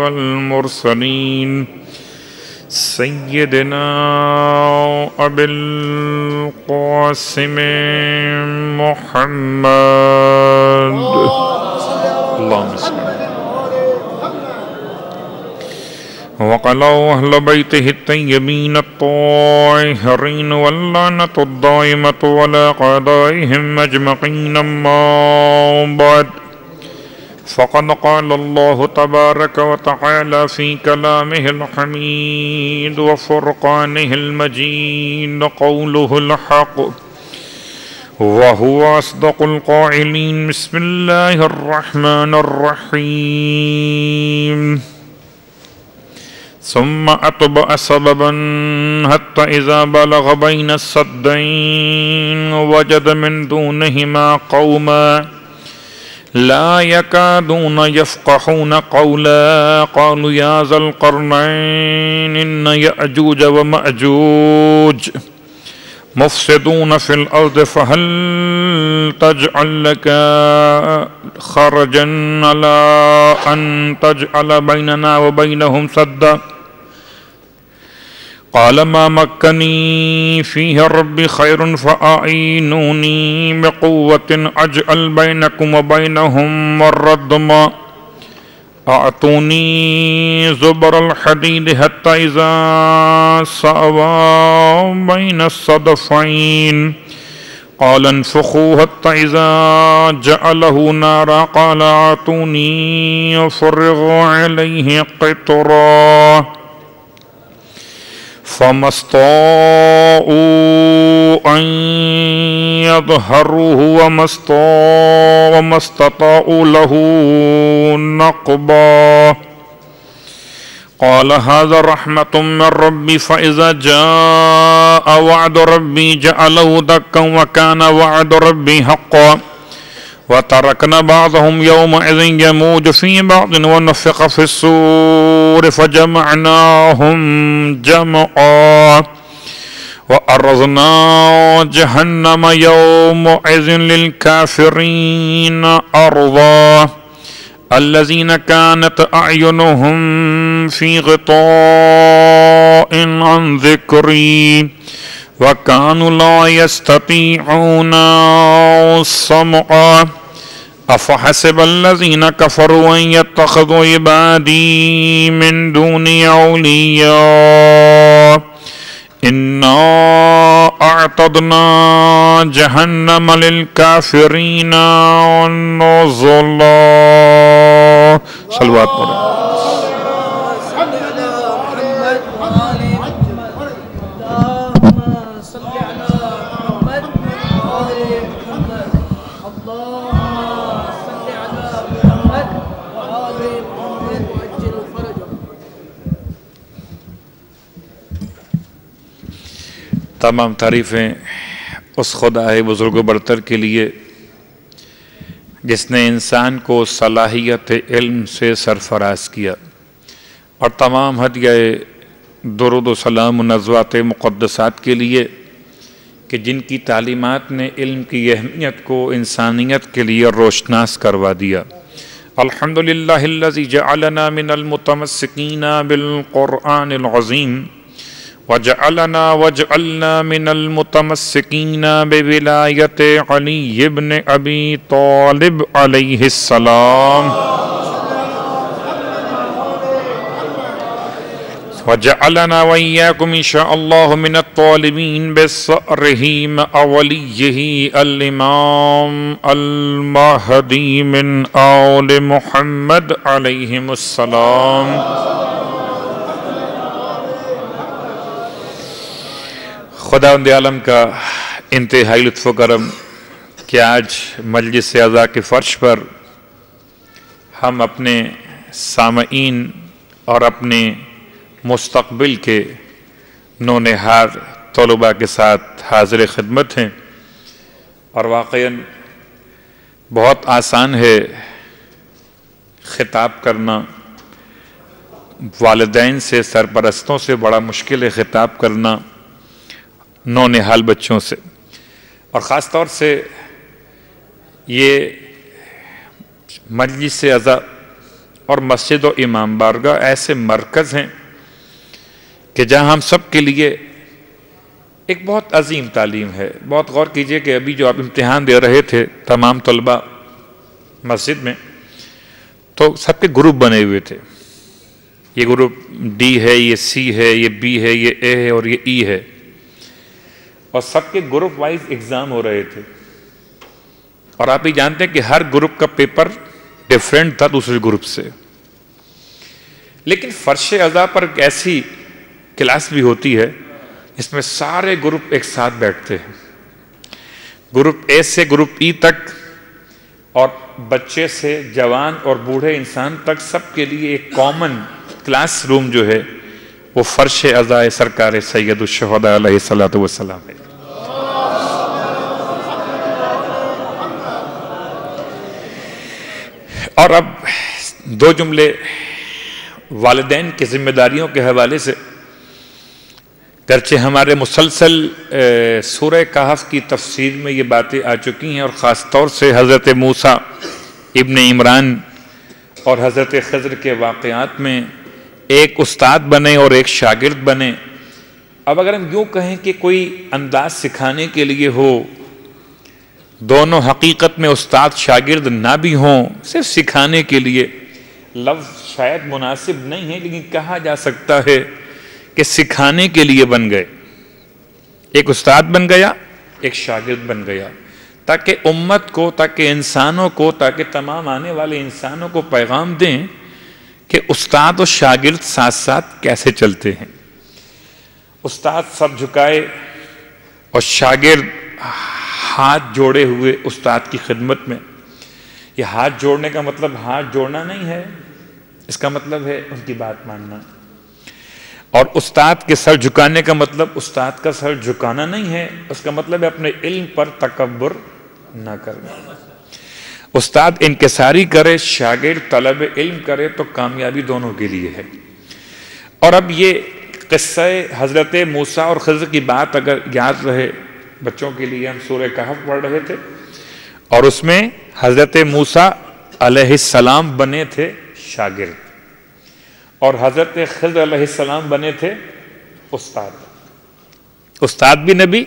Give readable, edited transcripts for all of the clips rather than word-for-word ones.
والمرسلين سيدنا أبي القاسم محمد اللهم صل وقالوا أهل بيته الطيبين الطاهرين واللعنة الدائمة على أعدائهم أجمعين أما بعد فقد قال الله تبارك وتعالى في كلامه الحميد وفرقانه المجيد قوله الحق وهو أصدق القائلين بسم الله الرحمن الرحيم ثم أتبع سببا حتى إذا بلغ بين السدين وجد من دونهما قوما لا يكادون يفقهون قولا قالوا يا ذا القرنين إن يأجوج ومأجوج مفسدون في الأرض فهل تجعل لك خرجا على أن تجعل بيننا وبينهم سدا قال ما مكني فيه ربي خير فأعينوني بقوة أجعل بينكم وبينهم ردما أعطوني زبر الحديد حتى إذا ساوى بين الصدفين قال انفخوا حتى إذا جعله نارا قال أعطوني فرغوا عليه قطرا فما استطاعوا أن يظهروه وما استطاعوا له نقبا قال هذا رحمة من ربي فإذا جاء وعد ربي جعله دكا وكان وعد ربي حقا وتركنا بعضهم يومئذ يموج في بعض ونفخ في الصور فجمعناهم جمعا وأرضنا جهنم يومئذ للكافرين أرضا الذين كانت أعينهم في غطاء عن ذكري وكانوا لا يستطيعون السمع أفحسب الذين كفروا أن يتخذوا عبادي من دوني أولياء إنا أعتدنا جهنم للكافرين نزلا صلوات پڑھیں تمام تعریفیں اس خدا بزرگ و برتر کے لیے جس نے انسان کو صلاحیت علم سے سرفراز کیا، اور تمام ہدیہ درود و سلام و نزوات مقدسات کے لیے کہ جن کی تعلیمات نے علم کی اہمیت کو انسانیت کے لیے روشناس کروا دیا۔ الحمدللہ الذی جعلنا من المتمسکین بالقرآن العظیم وجعلنا من المتمسکین بولایت علی بن ابی طالب علیہ السلام وجعلنا وإياكم إن شاء الله من الطالبين بثأره مع وليه الإمام المهدي من آل محمد عليهم السلام۔ خداوند عالم کا انتہائی لطف و کرم کہ آج مجلس اعزاء کے فرش پر ہم اپنے سامعین اور اپنے مستقبل کے نونہار طلباء کے ساتھ حاضر خدمت ہیں، اور واقعاً بہت آسان ہے خطاب کرنا، والدین سے، سرپرستوں سے بڑا مشکل ہے خطاب کرنا نونہال بچوں سے، اور خاص طور سے یہ مجلس اعزاء اور مسجد و امام بارگاہ ایسے مرکز ہیں کہ جہاں ہم سب کے لیے ایک بہت عظیم تعلیم ہے۔ بہت غور کیجئے کہ ابھی جو آپ امتحان دے رہے تھے تمام طلباء مسجد میں، تو سب کے گروپ بنے ہوئے تھے، یہ گروپ ڈی ہے، یہ سی ہے، یہ بی ہے، یہ اے ہے اور یہ ای ہے، اور سب کے گروپ وائز ایگزام ہو رہے تھے، اور آپ ہی جانتے ہیں کہ ہر گروپ کا پیپر ڈیفرنٹ تھا دوسرے گروپ سے، لیکن فرش اعضاء پر ایک ایسی کلاس بھی ہوتی ہے اس میں سارے گروپ ایک ساتھ بیٹھتے ہیں، گروپ اے سے گروپ ای تک، اور بچے سے جوان اور بوڑھے انسان تک سب کے لیے ایک کامن کلاس روم جو ہے وہ فرش اعضاء سرکار سید الشہداء علیہ الصلوۃ والسلام ہے۔ اور اب دو جملے والدین کی ذمہ داریوں کے حوالے سے، گرچہ ہمارے مسلسل سورہ کہف کی تفسیر میں یہ باتیں آ چکی ہیں، اور خاص طور سے حضرت موسیٰ ابن عمران اور حضرت خضر کے واقعات میں ایک استاد بنے اور ایک شاگرد بنے۔ اب اگر ہم یوں کہیں کہ کوئی انداز سکھانے کے لیے ہو، دونوں حقیقت میں استاد شاگرد نہ بھی ہوں، صرف سکھانے کے لیے، لفظ شاید مناسب نہیں ہے لیکن کہا جا سکتا ہے کہ سکھانے کے لیے بن گئے، ایک استاد بن گیا، ایک شاگرد بن گیا، تاکہ امت کو، تاکہ انسانوں کو، تاکہ تمام آنے والے انسانوں کو پیغام دیں کہ استاد اور شاگرد ساتھ ساتھ کیسے چلتے ہیں۔ استاد سر جھکائے اور شاگرد ہاتھ جوڑے ہوئے استاد کی خدمت میں۔ یہ ہاتھ جوڑنے کا مطلب ہاتھ جوڑنا نہیں ہے، اس کا مطلب ہے ان کی بات ماننا، اور استاد کے سر جھکانے کا مطلب استاد کا سر جھکانا نہیں ہے، اس کا مطلب ہے اپنے علم پر تکبر نہ کرنا۔ استاد انکساری کرے، شاگرد طلب علم کرے تو کامیابی دونوں کے لیے ہے۔ اور اب یہ قصہ حضرت موسیٰ اور خضر کی بات اگر یاد رہے، بچوں کے لیے ہم سورہ کہف پڑھ رہے تھے، اور اس میں حضرت موسیٰ علیہ السلام بنے تھے شاگرد، اور حضرت خضر علیہ السلام بنے تھے استاد۔ استاد بھی نبی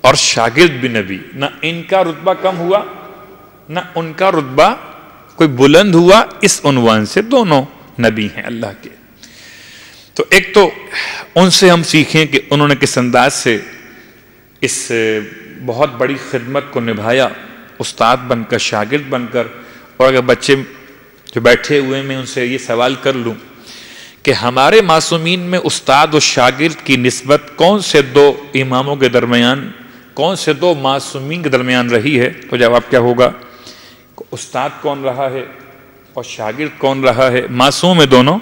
اور شاگرد بھی نبی، نہ ان کا رتبہ کم ہوا نہ ان کا رتبہ کوئی بلند ہوا، اس عنوان سے دونوں نبی ہیں اللہ کے۔ تو ایک تو ان سے ہم سیکھیں کہ انہوں نے کس انداز سے اس بہت بڑی خدمت کو نبھایا، استاد بن کر، شاگرد بن کر۔ اور اگر بچے جو بیٹھے ہوئے میں ان سے یہ سوال کر لوں کہ ہمارے معصومین میں استاد و شاگرد کی نسبت کون سے دو اماموں کے درمیان، کون سے دو معصومین کے درمیان رہی ہے، تو جواب کیا ہوگا؟ استاد کون رہا ہے اور شاگرد کون رہا ہے؟ معصوم ہے دونوں،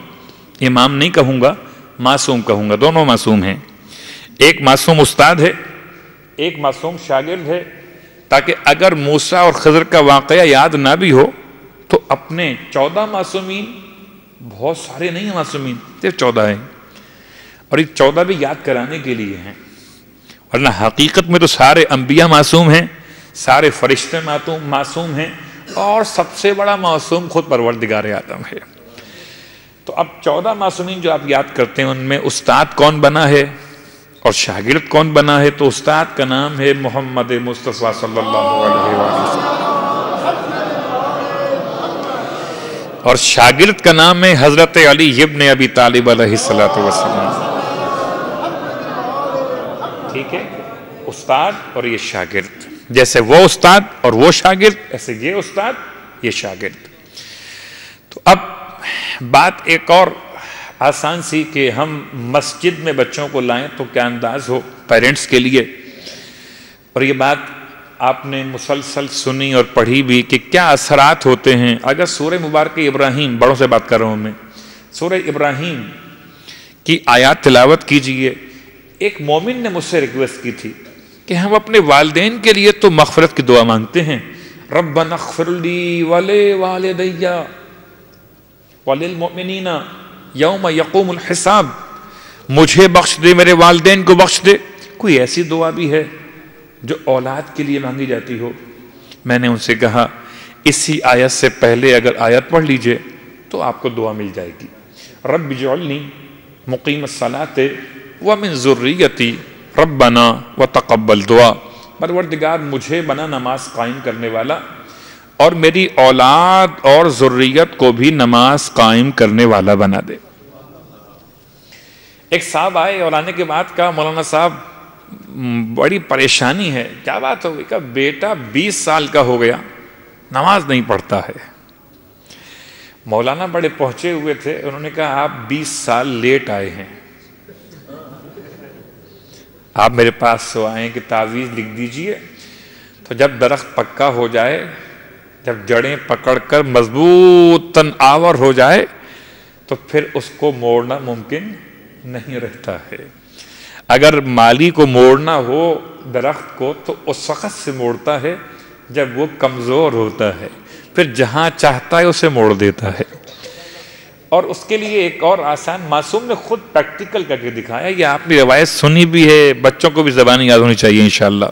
امام نہیں کہوں گا، معصوم کہوں گا، دونوں معصوم ہیں۔ ایک معصوم استاد ہے، ایک معصوم شاگرد ہے، تاکہ اگر موسیٰ اور خضر کا واقعہ یاد نہ بھی ہو تو اپنے 14 معصومین، بہت سارے نہیں ہیں معصومین، صرف 14 ہیں، اور یہ 14 بھی یاد کرانے کے لیے ہیں، ورنہ حقیقت میں تو سارے انبیاء معصوم ہیں، سارے فرشتے معصوم ہیں، اور سب سے بڑا معصوم خود پروردگار عالم ہے۔ تو اب 14 معصومین جو آپ یاد کرتے ہیں، ان میں استاد کون بنا ہے اور شاگرد کون بنا ہے؟ تو استاد کا نام ہے محمد مصطفیٰ صلی اللہ علیہ وسلم، اور شاگرد کا نام ہے حضرت علی ابن ابی طالب علیہ السلام۔ ٹھیک ہے، استاد اور یہ شاگرد، جیسے وہ استاد اور وہ شاگرد، ایسے یہ استاد یہ شاگرد۔ تو اب بات ایک اور آسان سی کہ ہم مسجد میں بچوں کو لائیں تو کیا انداز ہو پیرنٹس کے لیے، اور یہ بات آپ نے مسلسل سنی اور پڑھی بھی کہ کیا اثرات ہوتے ہیں اگر سورہ مبارک ابراہیم، بڑوں سے بات کر رہا ہوں میں، سورہ ابراہیم کی آیات تلاوت کیجئے۔ ایک مومن نے مجھ سے ریکویسٹ کی تھی کہ ہم اپنے والدین کے لیے تو مغفرت کی دعا مانگتے ہیں، ربنا اغفر لی ولوالدی وللمؤمنین یوم یقوم الحساب، مجھے بخش دے، میرے والدین کو بخش دے۔ کوئی ایسی دعا بھی ہے جو اولاد کے لیے مانگی جاتی ہو؟ میں نے ان سے کہا اسی آیت سے پہلے اگر آیت پڑھ لیجئے تو آپ کو دعا مل جائے گی. رب اجعلنی مقیم الصلاۃ ومن ذریتی ربنا وتقبل دعا. پروردگار مجھے بنا نماز قائم کرنے والا اور میری اولاد اور ذریت کو بھی نماز قائم کرنے والا بنا دے. ایک صاحب آئے اور آنے کے بعد کہا مولانا صاحب بڑی پریشانی ہے. کیا بات ہو گئی؟ کہا بیٹا 20 سال کا ہو گیا نماز نہیں پڑھتا ہے. مولانا بڑے پہنچے ہوئے تھے، انہوں نے کہا آپ 20 سال لیٹ آئے ہیں. آپ میرے پاس سو آئے کہ تعویذ لکھ دیجئے، تو جب درخت پکا ہو جائے، جب جڑیں پکڑ کر مضبوطاً آور ہو جائے تو پھر اس کو موڑنا ممکن نہیں رہتا ہے. اگر مالی کو موڑنا ہو درخت کو تو اس وقت سے موڑتا ہے جب وہ کمزور ہوتا ہے، پھر جہاں چاہتا ہے اسے موڑ دیتا ہے. اور اس کے لیے ایک اور آسان، معصوم نے خود پریکٹیکل کر کے دکھایا. یہ آپ نے روایت سنی بھی ہے، بچوں کو بھی زبانی یاد ہونی چاہیے انشاءاللہ.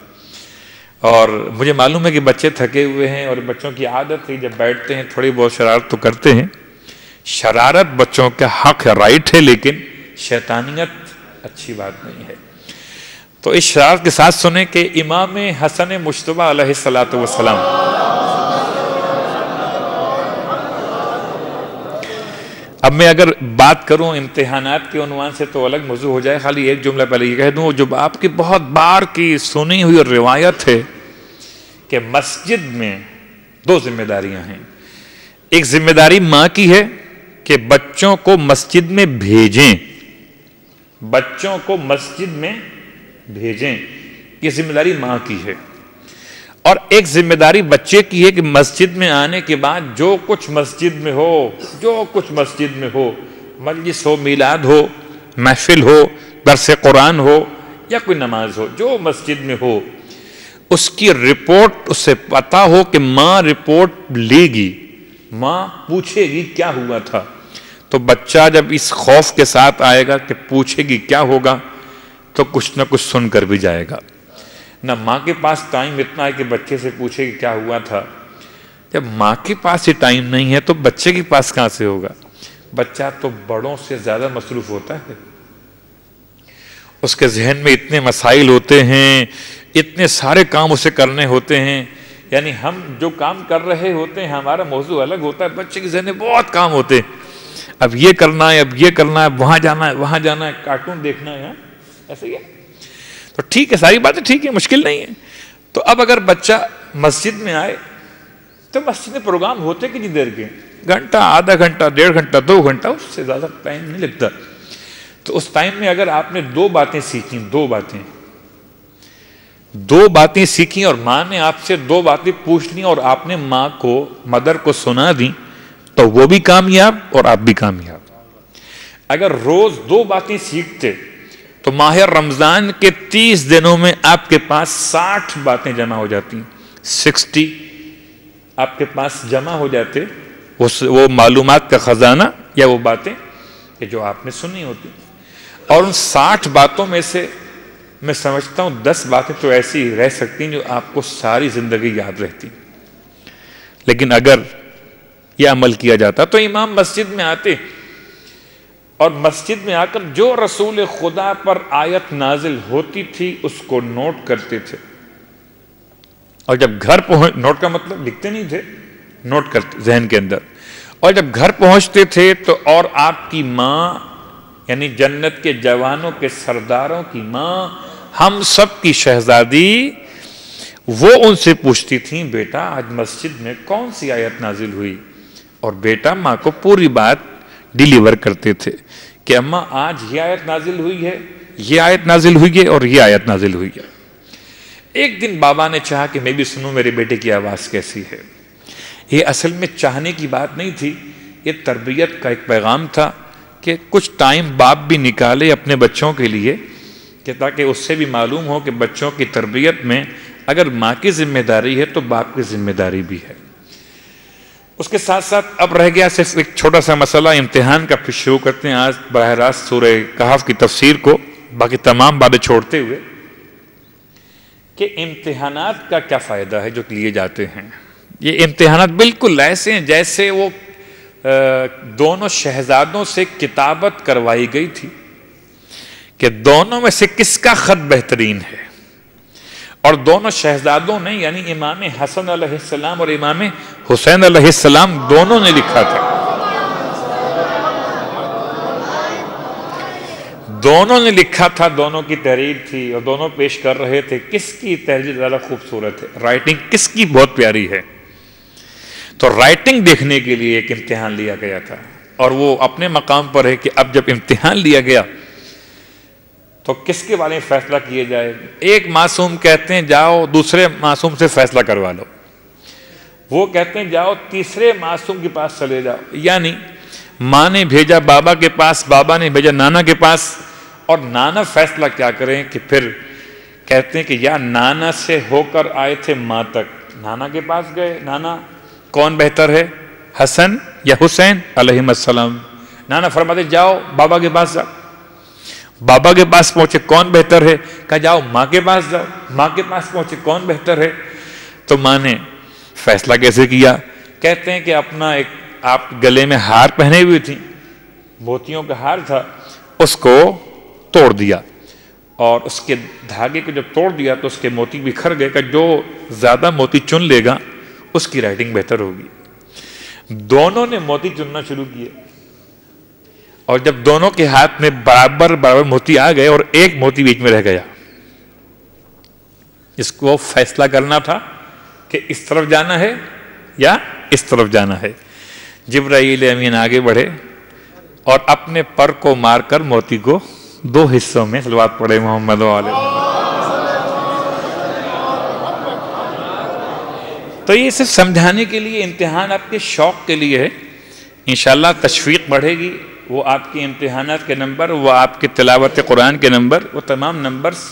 اور مجھے معلوم ہے کہ بچے تھکے ہوئے ہیں اور بچوں کی عادت ہے جب بیٹھتے ہیں تھوڑی بہت شرارت تو کرتے ہیں. شرارت بچوں کا حق ہے، رائٹ ہے، لیکن شیطانیت اچھی بات نہیں ہے. تو اس شرارت کے ساتھ سنیں کہ امام حسن مجتبی علیہ الصلوۃ والسلام اب میں اگر بات کروں امتحانات کے عنوان سے تو الگ موضوع ہو جائے. خالی ایک جملہ پہلے یہ کہہ دوں، جو آپ کی بہت بار کی سنی ہوئی روایت ہے کہ مسجد میں 2 ذمہ داریاں ہیں. ایک ذمہ داری ماں کی ہے کہ بچوں کو مسجد میں بھیجیں، بچوں کو مسجد میں بھیجیں، یہ ذمہ داری ماں کی ہے. اور ایک ذمہ داری بچے کی ہے کہ مسجد میں آنے کے بعد جو کچھ مسجد میں ہو، جو کچھ مسجد میں ہو، مجلس ہو، میلاد ہو، محفل ہو، درس قرآن ہو یا کوئی نماز ہو، جو مسجد میں ہو، اس کی رپورٹ اسے پتا ہو کہ ماں رپورٹ لے گی، ماں پوچھے گی کیا ہوا تھا. تو بچہ جب اس خوف کے ساتھ آئے گا کہ پوچھے گی کیا ہوگا تو کچھ نہ کچھ سن کر بھی جائے گا. نہ ماں کے پاس ٹائم اتنا ہے کہ بچے سے پوچھے کہ کیا ہوا تھا. جب ماں کے پاس ہی ٹائم نہیں ہے تو بچے کے پاس کہاں سے ہوگا؟ بچہ تو بڑوں سے زیادہ مصروف ہوتا ہے، اس کے ذہن میں اتنے مسائل ہوتے ہیں، اتنے سارے کام اسے کرنے ہوتے ہیں. یعنی ہم جو کام کر رہے ہوتے ہیں ہمارا موضوع الگ ہوتا ہے، بچے کے ذہن میں بہت کام ہوتے ہیں. اب یہ کرنا ہے، اب یہ کرنا ہے، وہاں جانا ہے، وہاں جانا ہے، کارٹون دیکھنا ہے، ایسے ہی ہے. تو ٹھیک ہے، ساری باتیں ٹھیک ہے، مشکل نہیں ہے. تو اب اگر بچہ مسجد میں آئے تو مسجد میں پروگرام ہوتے کتنی دیر کے؟ گھنٹہ، آدھا گھنٹہ، 1.5 گھنٹہ، 2 گھنٹہ، اس سے زیادہ ٹائم نہیں لگتا. تو اس ٹائم میں اگر آپ نے 2 باتیں سیکھیں، 2 باتیں سیکھیں اور ماں نے آپ سے 2 باتیں پوچھ لیں اور آپ نے ماں کو، مدر کو سنا دیں تو وہ بھی کامیاب اور آپ بھی کامیاب. اگر روز 2 باتیں سیکھتے تو ماہ رمضان کے 30 دنوں میں آپ کے پاس 60 باتیں جمع ہو جاتی ہیں. 60 آپ کے پاس جمع ہو جاتے، وہ معلومات کا خزانہ یا وہ باتیں کہ جو آپ نے سنی ہوتی. اور ان 60 باتوں میں سے میں سمجھتا ہوں 10 باتیں تو ایسی رہ سکتی ہیں جو آپ کو ساری زندگی یاد رہتی. لیکن اگر یہ عمل کیا جاتا تو امام مسجد میں آتے اور مسجد میں آ کر جو رسول خدا پر آیت نازل ہوتی تھی اس کو نوٹ کرتے تھے. اور جب گھر پہنچ، نوٹ کا مطلب لکھتے نہیں تھے، نوٹ کرتے ذہن کے اندر. اور جب گھر پہنچتے تھے تو اور آپ کی ماں، یعنی جنت کے جوانوں کے سرداروں کی ماں، ہم سب کی شہزادی، وہ ان سے پوچھتی تھیں بیٹا آج مسجد میں کون سی آیت نازل ہوئی؟ اور بیٹا ماں کو پوری بات ڈیلیور کرتے تھے کہ اماں آج یہ آیت نازل ہوئی ہے، یہ آیت نازل ہوئی ہے اور یہ آیت نازل ہوئی ہے. ایک دن بابا نے چاہا کہ میں بھی سنوں میرے بیٹے کی آواز کیسی ہے. یہ اصل میں چاہنے کی بات نہیں تھی، یہ تربیت کا ایک پیغام تھا کہ کچھ ٹائم باپ بھی نکالے اپنے بچوں کے لیے کہ تاکہ اس سے بھی معلوم ہو کہ بچوں کی تربیت میں اگر ماں کی ذمہ داری ہے تو باپ کی ذمہ داری بھی ہے. اس کے ساتھ ساتھ اب رہ گیا صرف ایک چھوٹا سا مسئلہ امتحان کا. پھر شروع کرتے ہیں آج براہ راست سورہ کہف کی تفسیر کو، باقی تمام باتیں چھوڑتے ہوئے کہ امتحانات کا کیا فائدہ ہے جو لیے جاتے ہیں. یہ امتحانات بالکل ایسے ہیں جیسے وہ دونوں شہزادوں سے کتابت کروائی گئی تھی کہ دونوں میں سے کس کا خط بہترین ہے، اور دونوں شہزادوں نے یعنی امام حسن علیہ السلام اور امام حسین علیہ السلام دونوں نے لکھا تھا، دونوں نے لکھا تھا، دونوں کی تحریر تھی اور دونوں پیش کر رہے تھے کس کی تحریر زیادہ خوبصورت ہے، رائٹنگ کس کی بہت پیاری ہے۔ تو رائٹنگ دیکھنے کے لیے ایک امتحان لیا گیا تھا، اور وہ اپنے مقام پر ہے کہ اب جب امتحان لیا گیا تو کس کے بارے میں فیصلہ کیا جائے۔ ایک معصوم کہتے ہیں جاؤ دوسرے معصوم سے فیصلہ کروا لو، وہ کہتے ہیں جاؤ تیسرے معصوم کے پاس چلے جاؤ، یعنی ماں نے بھیجا بابا کے پاس، بابا نے بھیجا نانا کے پاس، اور نانا فیصلہ کیا کریں کہ پھر کہتے ہیں کہ یا نانا سے ہو کر آئے تھے ماں تک، نانا کے پاس گئے، نانا کون بہتر ہے، حسن یا حسین علیہم السلام؟ نانا فرماتے جاؤ بابا کے پاس جاؤ، بابا کے پاس پہنچے کون بہتر ہے، کہا جاؤ ماں کے پاس جاؤ، ماں کے پاس پہنچے کون بہتر ہے؟ تو ماں نے فیصلہ کیسے کیا؟ کہتے ہیں کہ اپنا ایک آپ گلے میں ہار پہنے ہوئی تھی، موتیوں کا ہار تھا، اس کو توڑ دیا، اور اس کے دھاگے کو جب توڑ دیا تو اس کے موتی بکھر گئے، کہ جو زیادہ موتی چن لے گا اس کی رائٹنگ بہتر ہوگی۔ دونوں نے موتی چننا شروع کیے، اور جب دونوں کے ہاتھ میں برابر برابر موتی آ گئے اور ایک موتی بیچ میں رہ گیا، اس کو فیصلہ کرنا تھا کہ اس طرف جانا ہے یا اس طرف جانا ہے۔ جبرائیل امین آگے بڑھے اور اپنے پر کو مار کر موتی کو دو حصوں میں، صلوات پڑھے محمد علیہ۔ تو یہ صرف سمجھانے کے لیے، امتحان آپ کے شوق کے لیے ہے، انشاءاللہ تشویق بڑھے گی، وہ آپ کے امتحانات کے نمبر، وہ آپ کے تلاوت قرآن کے نمبر، وہ تمام نمبرز،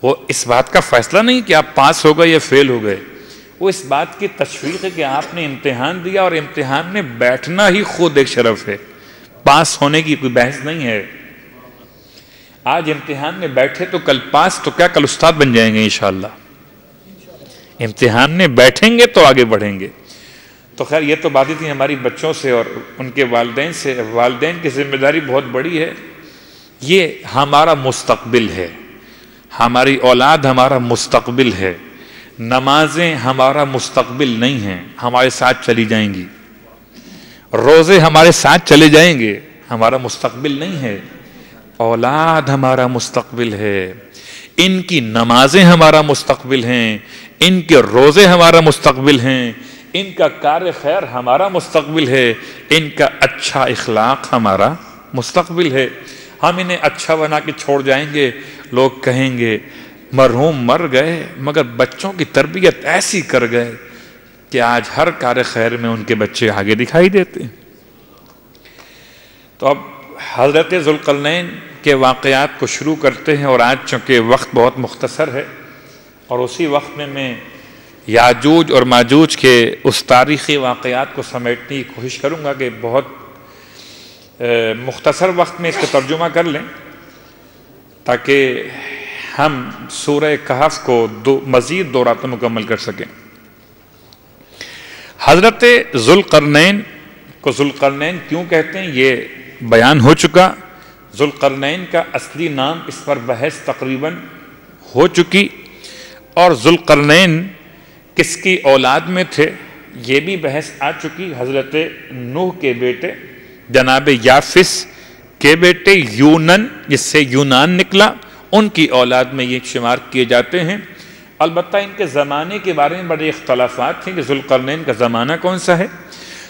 وہ اس بات کا فیصلہ نہیں کہ آپ پاس ہو گئے یا فیل ہو گئے، وہ اس بات کی تشویق ہے کہ آپ نے امتحان دیا، اور امتحان میں بیٹھنا ہی خود ایک شرف ہے، پاس ہونے کی کوئی بحث نہیں ہے۔ آج امتحان میں بیٹھے تو کل پاس، تو کیا کل استاد بن جائیں گے انشاءاللہ؟ امتحان میں بیٹھیں گے تو آگے بڑھیں گے۔ تو خیر یہ تو باتیں تھیں ہماری بچوں سے اور ان کے والدین سے۔ والدین کی ذمہ داری بہت بڑی ہے، یہ ہمارا مستقبل ہے، ہماری اولاد ہمارا مستقبل ہے، نمازیں ہمارا مستقبل نہیں ہیں، ہمارے ساتھ چلی جائیں گی، روزے ہمارے ساتھ چلے جائیں گے، ہمارا مستقبل نہیں ہے، اولاد ہمارا مستقبل ہے، ان کی نمازیں ہمارا مستقبل ہیں، ان کے روزے ہمارا مستقبل ہیں، ان کا کار خیر ہمارا مستقبل ہے، ان کا اچھا اخلاق ہمارا مستقبل ہے۔ ہم انہیں اچھا بنا کے چھوڑ جائیں گے، لوگ کہیں گے مرحوم مر گئے مگر بچوں کی تربیت ایسی کر گئے کہ آج ہر کار خیر میں ان کے بچے آگے دکھائی دیتے ہیں۔ تو اب حضرت ذوالقرنین کے واقعات کو شروع کرتے ہیں، اور آج چونکہ وقت بہت مختصر ہے اور اسی وقت میں یاجوج اور ماجوج کے اس تاریخی واقعات کو سمیٹنے کی کوشش کروں گا کہ بہت مختصر وقت میں اس کا ترجمہ کر لیں، تاکہ ہم سورہ کہف کو مزید دو راتوں مکمل کر سکیں۔ حضرت ذوالقرنین کو ذوالقرنین کیوں کہتے ہیں یہ بیان ہو چکا۔ ذوالقرنین کا اصلی نام، اس پر بحث تقریباً ہو چکی، اور ذوالقرنین کس کی اولاد میں تھے یہ بھی بحث آ چکی۔ حضرت نوح کے بیٹے جناب یافس کے بیٹے یونن، جس سے یونان نکلا، ان کی اولاد میں یہ شمار کیے جاتے ہیں۔ البتہ ان کے زمانے کے بارے میں بڑے اختلافات ہیں کہ ذوالقرنین کا زمانہ کون سا ہے،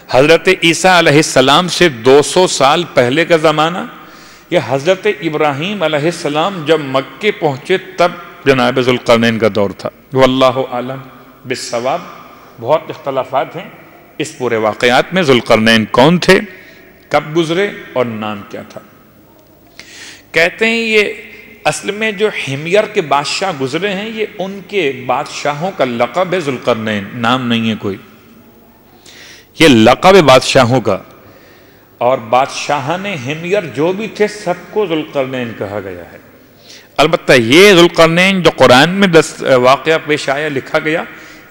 حضرت عیسیٰ علیہ السلام سے 200 سال پہلے کا زمانہ، یا حضرت ابراہیم علیہ السلام جب مکے پہنچے تب جناب ذوالقرنین کا دور تھا۔ واللہ اعلم بالصواب، بہت اختلافات ہیں اس پورے واقعات میں۔ ذوالقرنین کون تھے، کب گزرے اور نام کیا تھا؟ کہتے ہیں یہ اصل میں جو حمیر کے بادشاہ گزرے ہیں یہ ان کے بادشاہوں کا لقب ہے ذوالقرنین، نام نہیں ہے کوئی، یہ لقب ہے بادشاہوں کا، اور بادشاہان حمیر جو بھی تھے سب کو ذوالقرنین کہا گیا ہے۔ البتہ یہ ذوالقرنین جو قرآن میں واقعہ پیش آیا لکھا گیا،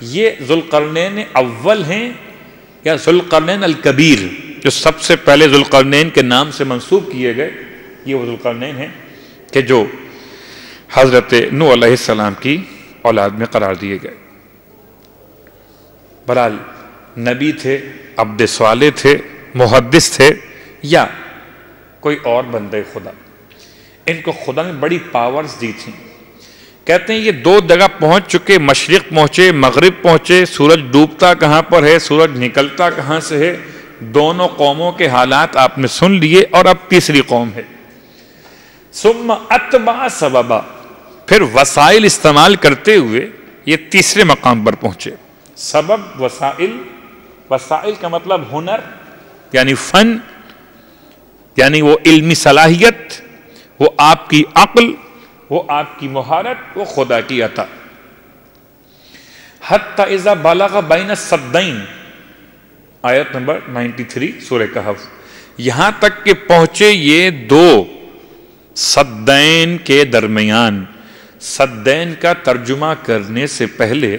یہ ذوالقرنین اول ہیں یا ذوالقرنین الکبیر، جو سب سے پہلے ذوالقرنین کے نام سے منسوب کیے گئے، یہ وہ ذوالقرنین ہیں کہ جو حضرت نوح علیہ السلام کی اولاد میں قرار دیے گئے۔ بہرحال نبی تھے، عبد صالح تھے، محدث تھے، یا کوئی اور بندے خدا، ان کو خدا نے بڑی پاورز دی تھیں۔ کہتے ہیں یہ دو جگہ پہنچ چکے، مشرق پہنچے، مغرب پہنچے، سورج ڈوبتا کہاں پر ہے، سورج نکلتا کہاں سے ہے، دونوں قوموں کے حالات آپ نے سن لیے، اور اب تیسری قوم ہے۔ ثم اتبع سببا، پھر وسائل استعمال کرتے ہوئے یہ تیسرے مقام پر پہنچے۔ سبب، وسائل، وسائل کا مطلب ہنر یعنی فن، یعنی وہ علمی صلاحیت، وہ آپ کی عقل، وہ آپ کی مہارت، وہ خدا کی عطا۔ حتی اذا بلغ بین السدین، آیت نمبر 93 سورہ کہف، یہاں تک کہ پہنچے یہ دو سدین کے درمیان۔ سدین کا ترجمہ کرنے سے پہلے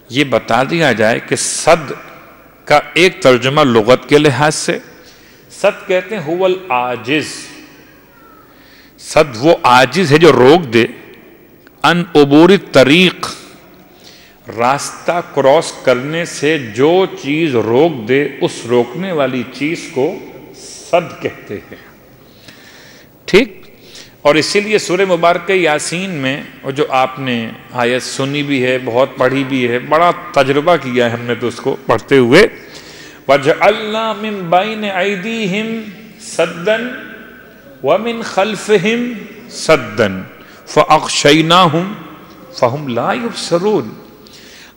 یہ بتا دیا جائے کہ صد کا ایک ترجمہ لغت کے لحاظ سے، صد کہتے ہیں هو العاجز، صد وہ عاجز ہے جو روک دے، ان عبور الطریق، راستہ کراس کرنے سے جو چیز روک دے، اس روکنے والی چیز کو صد کہتے ہیں۔ ٹھیک، اور اسی لیے سورہ مبارکہ یاسین میں، اور جو آپ نے آیت سنی بھی ہے، بہت پڑھی بھی ہے، بڑا تجربہ کیا ہے ہم نے تو اس کو پڑھتے ہوئے، وَجَعَلْنَا مِن بَيْنِ أَيْدِيهِمْ سَدًّا وَمِن خَلْفِهِمْ سَدًّا فَأَغْشَيْنَاهُمْ فَهُمْ لَا يُبْصِرُونَ،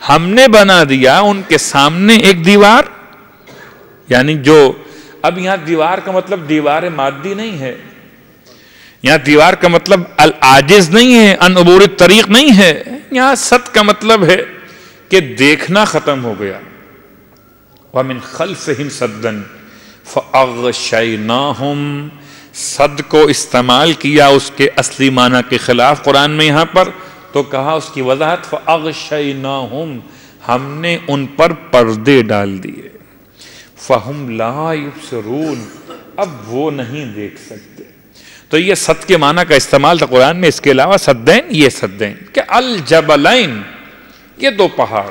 ہم نے بنا دیا ان کے سامنے ایک دیوار، یعنی جو، اب یہاں دیوار کا مطلب دیوار مادی نہیں ہے، یہاں دیوار کا مطلب العاجز نہیں ہے، ان عبور الطریق نہیں ہے، یہاں صد کا مطلب ہے کہ دیکھنا ختم ہو گیا۔ وَمِن خَلْفِهِمْ سَدًّا فَأَغْشَيْنَاهُمْ، صد کو استعمال کیا اس کے اصلی معنی کے خلاف قرآن میں یہاں پر، تو کہا اس کی وضاحت فَأَغْشَيْنَاهُمْ، ہم نے ان پر پردے ڈال دیے، فَهُمْ لَا يُبْصِرُونَ، اب وہ نہیں دیکھ سکتے۔ تو یہ صد کے معنی کا استعمال تھا قرآن میں، اس کے علاوہ سدین، یہ سدین کہ الجبلین، یہ دو پہاڑ۔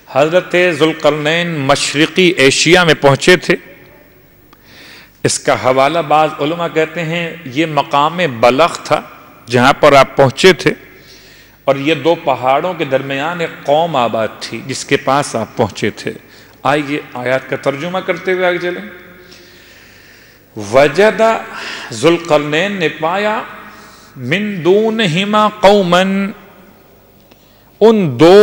حضرت ذوالقرنین مشرقی ایشیا میں پہنچے تھے، اس کا حوالہ بعض علماء کہتے ہیں یہ مقام بلغ تھا جہاں پر آپ پہنچے تھے، اور یہ دو پہاڑوں کے درمیان ایک قوم آباد تھی جس کے پاس آپ پہنچے تھے۔ آئیے آیات کا ترجمہ کرتے ہوئے آگے چلیں۔ وجد، ذوالقرنین نے پایا، من دونہما قوما، ان دو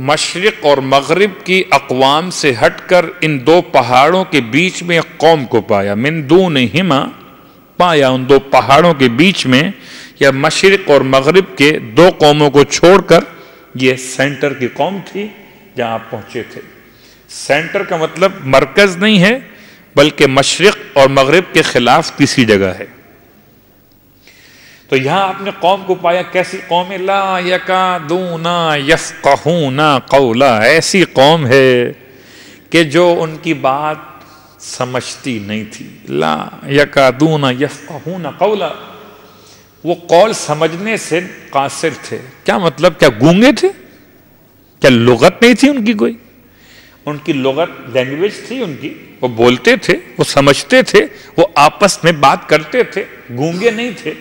مشرق اور مغرب کی اقوام سے ہٹ کر ان دو پہاڑوں کے بیچ میں ایک قوم کو پایا۔ من دونہما، پایا ان دو پہاڑوں کے بیچ میں، یا مشرق اور مغرب کے دو قوموں کو چھوڑ کر، یہ سینٹر کی قوم تھی جہاں آپ پہنچے تھے۔ سینٹر کا مطلب مرکز نہیں ہے، بلکہ مشرق اور مغرب کے خلاف تیسری جگہ ہے۔ تو یہاں آپ نے قوم کو پایا، کیسی قوم ہے؟ لا یکادون یفقہون قولا، ایسی قوم ہے کہ جو ان کی بات سمجھتی نہیں تھی۔ لا یکادون یفقہون قولا، وہ قول سمجھنے سے قاصر تھے۔ کیا مطلب؟ کیا گونگے تھے؟ کیا لغت نہیں تھی ان کی کوئی؟ ان کی لغت، لینگویج تھی ان کی، وہ بولتے تھے، وہ سمجھتے تھے، وہ آپس میں بات کرتے تھے، گونگے نہیں تھے،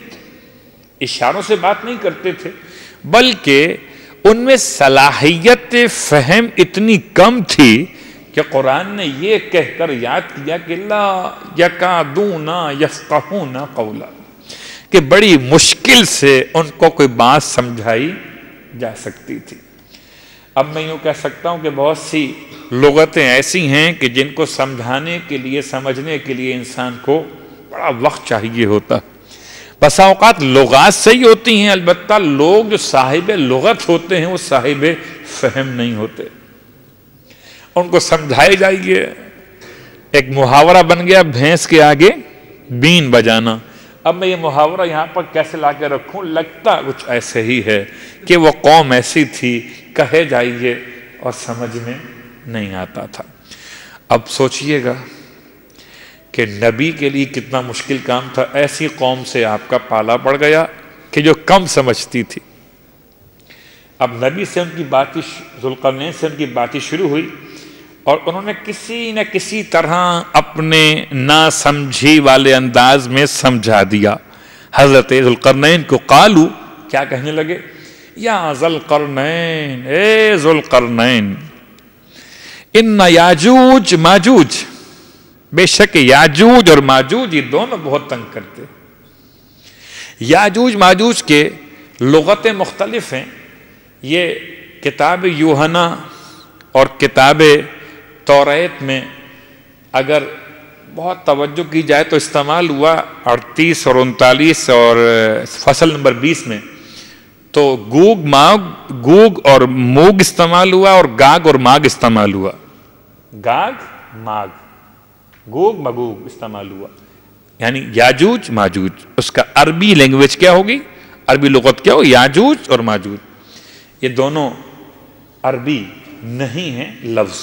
اشاروں سے بات نہیں کرتے تھے، بلکہ ان میں صلاحیت فہم اتنی کم تھی کہ قرآن نے یہ کہہ کر یاد کیا کہ لا یکادون یفقہون قولا، کہ بڑی مشکل سے ان کو کوئی بات سمجھائی جا سکتی تھی۔ اب میں یوں کہہ سکتا ہوں کہ بہت سی لغتیں ایسی ہیں کہ جن کو سمجھانے کے لیے، سمجھنے کے لیے انسان کو بڑا وقت چاہیے ہوتا۔ بسا اوقات لغات صحیح ہوتی ہیں، البتہ لوگ جو صاحب لغت ہوتے ہیں وہ صاحب فہم نہیں ہوتے، ان کو سمجھائے جائیے۔ ایک محاورہ بن گیا بھینس کے آگے بین بجانا۔ اب میں یہ محاورہ یہاں پر کیسے لا کے رکھوں؟ لگتا کچھ ایسے ہی ہے کہ وہ قوم ایسی تھی، کہے جائیے اور سمجھ میں نہیں آتا تھا۔ اب سوچئے گا کہ نبی کے لیے کتنا مشکل کام تھا، ایسی قوم سے آپ کا پالا پڑ گیا کہ جو کم سمجھتی تھی۔ اب نبی سے ان کی باتیں، ذوالقرنین سے ان کی باتیں شروع ہوئی، اور انہوں نے کسی نہ کسی طرح اپنے نا سمجھی والے انداز میں سمجھا دیا۔ حضرت ذوالقرنین کو قالو، کیا کہنے لگے؟ یا ذوالقرنین، اے ذوالقرنین، ان یاجوج ماجوج، بے شک یاجوج اور ماجوج یہ دونوں بہت تنگ کرتے۔ یاجوج ماجوج کے لغتیں مختلف ہیں۔ یہ کتاب یوحنا اور کتاب توریت میں اگر بہت توجہ کی جائے تو استعمال ہوا 38 اور 39 اور فصل نمبر 20 میں، تو گوگ اور موگ استعمال ہوا، اور گاگ اور ماگ استعمال ہوا۔ گاگ ماگ، گوگ مگوگ استعمال ہوا، یعنی یاجوج ماجوج۔ اس کا عربی لینگویج کیا ہوگی؟ عربی لغت کیا ہو؟ یاجوج اور ماجوج۔ یہ دونوں عربی نہیں ہیں لفظ،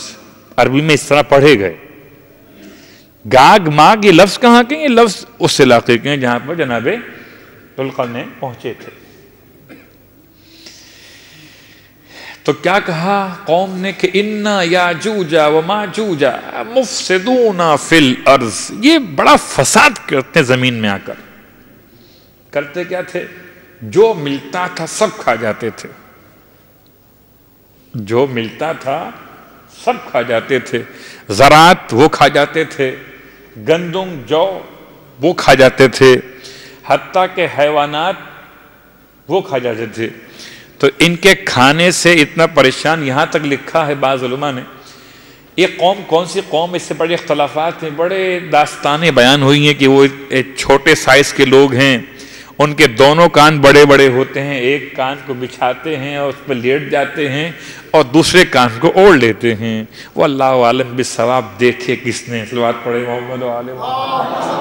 عربی میں اس طرح پڑھے گئے۔ گاگ ماگ یہ لفظ کہاں کے؟ یہ لفظ اس علاقے کے ہیں جہاں پر جناب ذوالقرنین پہنچے تھے۔ تو کیا کہا قوم نے کہ اِنَّ یاجوج وماجوج مفسدون فی الارض، یہ بڑا فساد کرتے زمین میں آ کر۔ کرتے کیا تھے؟ جو ملتا تھا سب کھا جاتے تھے، جو ملتا تھا سب کھا جاتے تھے۔ زراعت وہ کھا جاتے تھے، گندم جو وہ کھا جاتے تھے، حتیٰ کہ حیوانات وہ کھا جاتے تھے۔ تو ان کے کھانے سے اتنا پریشان، یہاں تک لکھا ہے بعض علماء نے، یہ قوم کون سی قوم، اس سے بڑے اختلافات ہیں، بڑے داستانیں بیان ہوئی ہیں کہ وہ چھوٹے سائز کے لوگ ہیں، ان کے دونوں کان بڑے بڑے ہوتے ہیں، ایک کان کو بچھاتے ہیں اور اس پہ لیٹ جاتے ہیں اور دوسرے کان کو اوڑھ لیتے ہیں۔ وہ اللہ عالم بالصواب، دیکھے کس نے؟ صلوات پڑھے محمد و آل محمد۔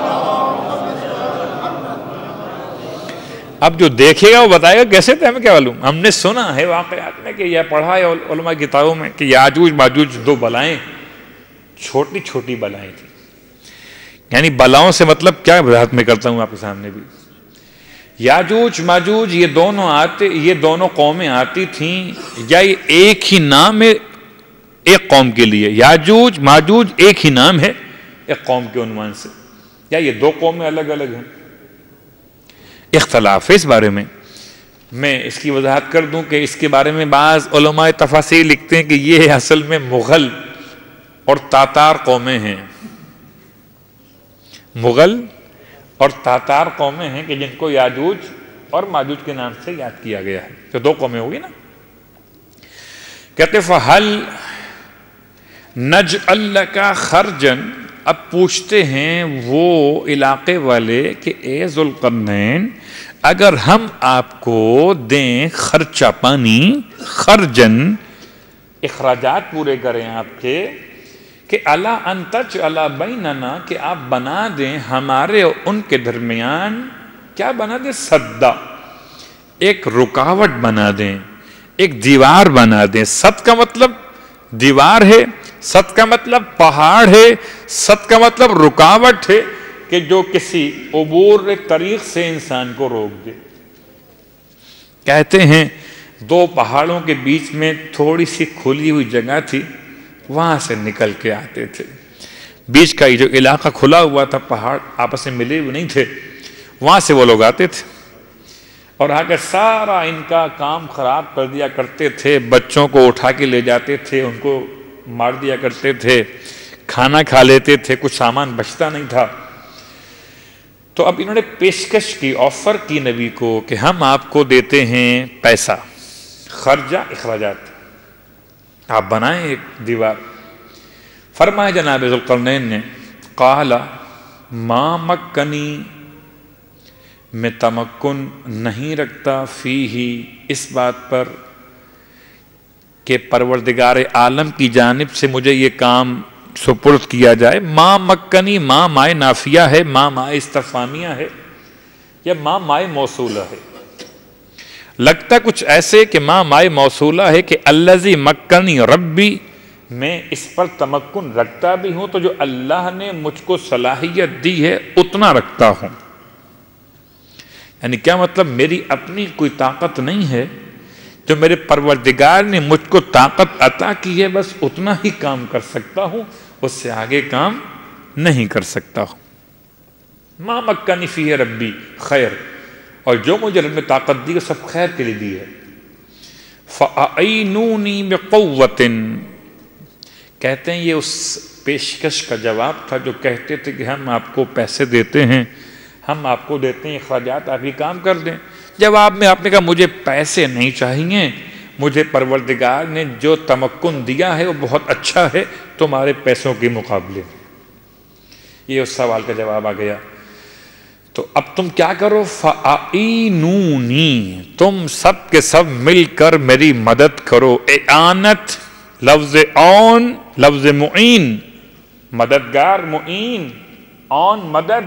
اب جو دیکھے گا وہ بتائے گا کیسے تھے، ہمیں کیا معلوم؟ ہم نے سنا ہے واقعات میں کہ یہ پڑھا ہے علماء کتابوں میں کہ یاجوج ماجوج دو بلائیں، چھوٹی چھوٹی بلائیں تھیں۔ یعنی بلاؤں سے مطلب کیا وضاحت میں کرتا ہوں آپ کے سامنے بھی۔ یاجوج ماجوج یہ دونوں قومیں آتی تھیں، یا یہ ایک ہی نام ہے ایک قوم کے لیے؟ یاجوج ماجوج ایک ہی نام ہے ایک قوم کے عنوان سے، یا یہ دو قومیں الگ الگ ہیں؟ اختلاف ہے اس بارے میں۔ میں اس کی وضاحت کر دوں کہ اس کے بارے میں بعض علماء تفاسیر لکھتے ہیں کہ یہ اصل میں مغل اور تاتار قومیں ہیں، مغل اور تاتار قومیں ہیں کہ جن کو یاجوج اور ماجوج کے نام سے یاد کیا گیا ہے۔ تو دو قومیں ہوگی نا۔ کہتے فَهَلْ نَجْعَلْ لَكَ خَرْجًا، اب پوچھتے ہیں وہ علاقے والے کہ اے ذوالقرنین، اگر ہم آپ کو دیں خرچہ پانی، خرجن اخراجات پورے کریں آپ کے، کہ اللہ ان تجعل بیننا، کہ آپ بنا دیں ہمارے ان کے درمیان، کیا بنا دیں؟ سدا، ایک رکاوٹ بنا دیں، ایک دیوار بنا دیں۔ سد کا مطلب دیوار ہے، سد کا مطلب پہاڑ ہے، سد کا مطلب رکاوٹ ہے کہ جو کسی عبور طریق سے انسان کو روک دے۔ کہتے ہیں دو پہاڑوں کے بیچ میں تھوڑی سی کھلی ہوئی جگہ تھی، وہاں سے نکل کے آتے تھے۔ بیچ کا جو علاقہ کھلا ہوا تھا، پہاڑ آپس میں ملے ہوئے نہیں تھے، وہاں سے وہ لوگ آتے تھے اور آ کر سارا ان کا کام خراب کر دیا کرتے تھے۔ بچوں کو اٹھا کے لے جاتے تھے، ان کو مار دیا کرتے تھے، کھانا کھا لیتے تھے، کچھ سامان بچتا نہیں تھا۔ تو اب انہوں نے پیشکش کی، آفر کی نبی کو کہ ہم آپ کو دیتے ہیں پیسہ، خرجہ اخراجات، آپ بنائیں ایک دیوار۔ فرمایا جناب ذوالقرنین نے، قال ما مکنی، میں تمکن نہیں رکھتا، فیہ، اس بات پر کہ پروردگار عالم کی جانب سے مجھے یہ کام سپرد کیا جائے۔ ما مکنی، ما مائے نافیہ ہے، ما مائے استفہامیہ ہے، یا ما مائے موصولہ ہے؟ لگتا کچھ ایسے کہ ما مائے موصولہ ہے کہ الذی مکنی ربی میں اس پر تمکن رکھتا بھی ہوں تو جو اللہ نے مجھ کو صلاحیت دی ہے اتنا رکھتا ہوں. یعنی کیا مطلب؟ میری اپنی کوئی طاقت نہیں ہے، جو میرے پروردگار نے مجھ کو طاقت عطا کی ہے بس اتنا ہی کام کر سکتا ہوں، اس سے آگے کام نہیں کر سکتا ہوں. ما مکنی فیہ ربی خیر، اور جو مجھے رب نے طاقت دی ہے سب خیر کے لیے دی ہے. فَأَعِينُونِي بِقُوَّةٍ، کہتے ہیں یہ اس پیشکش کا جواب تھا جو کہتے تھے کہ ہم آپ کو پیسے دیتے ہیں، ہم آپ کو دیتے ہیں اخراجات، آپ ہی کام کر دیں. جواب میں آپ نے کہا مجھے پیسے نہیں چاہیے، مجھے پروردگار نے جو تمکن دیا ہے وہ بہت اچھا ہے تمہارے پیسوں کے مقابلے. یہ اس سوال کا جواب آ گیا. تو اب تم کیا کرو؟ فَأَعِينُونِي، تم سب کے سب مل کر میری مدد کرو. اعانت لفظ اون، لفظ معین، مددگار معین، اون مدد.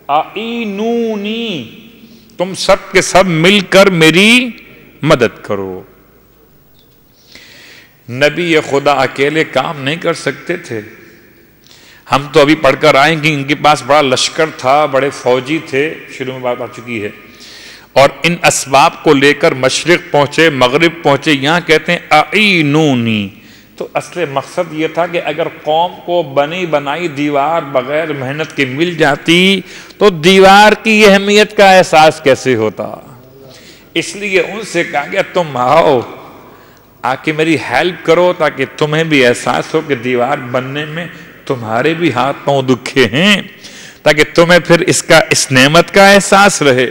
اعینونی، تم سب کے سب مل کر میری مدد کرو. نبی خدا اکیلے کام نہیں کر سکتے تھے. ہم تو ابھی پڑھ کر آئیں گے ان کے پاس بڑا لشکر تھا، بڑے فوجی تھے، شروع میں بات آ چکی ہے، اور ان اسباب کو لے کر مشرق پہنچے، مغرب پہنچے. یہاں کہتے ہیں اعینونی، تو اصل مقصد یہ تھا کہ اگر قوم کو بنی بنائی دیوار بغیر محنت کے مل جاتی تو دیوار کی اہمیت کا احساس کیسے ہوتا. اس لیے ان سے کہا گیا تم آؤ، آ کے میری ہیلپ کرو تاکہ تمہیں بھی احساس ہو کہ دیوار بننے میں تمہارے بھی ہاتھ پاؤں دکھے ہیں، تاکہ تمہیں پھر اس نعمت کا احساس رہے.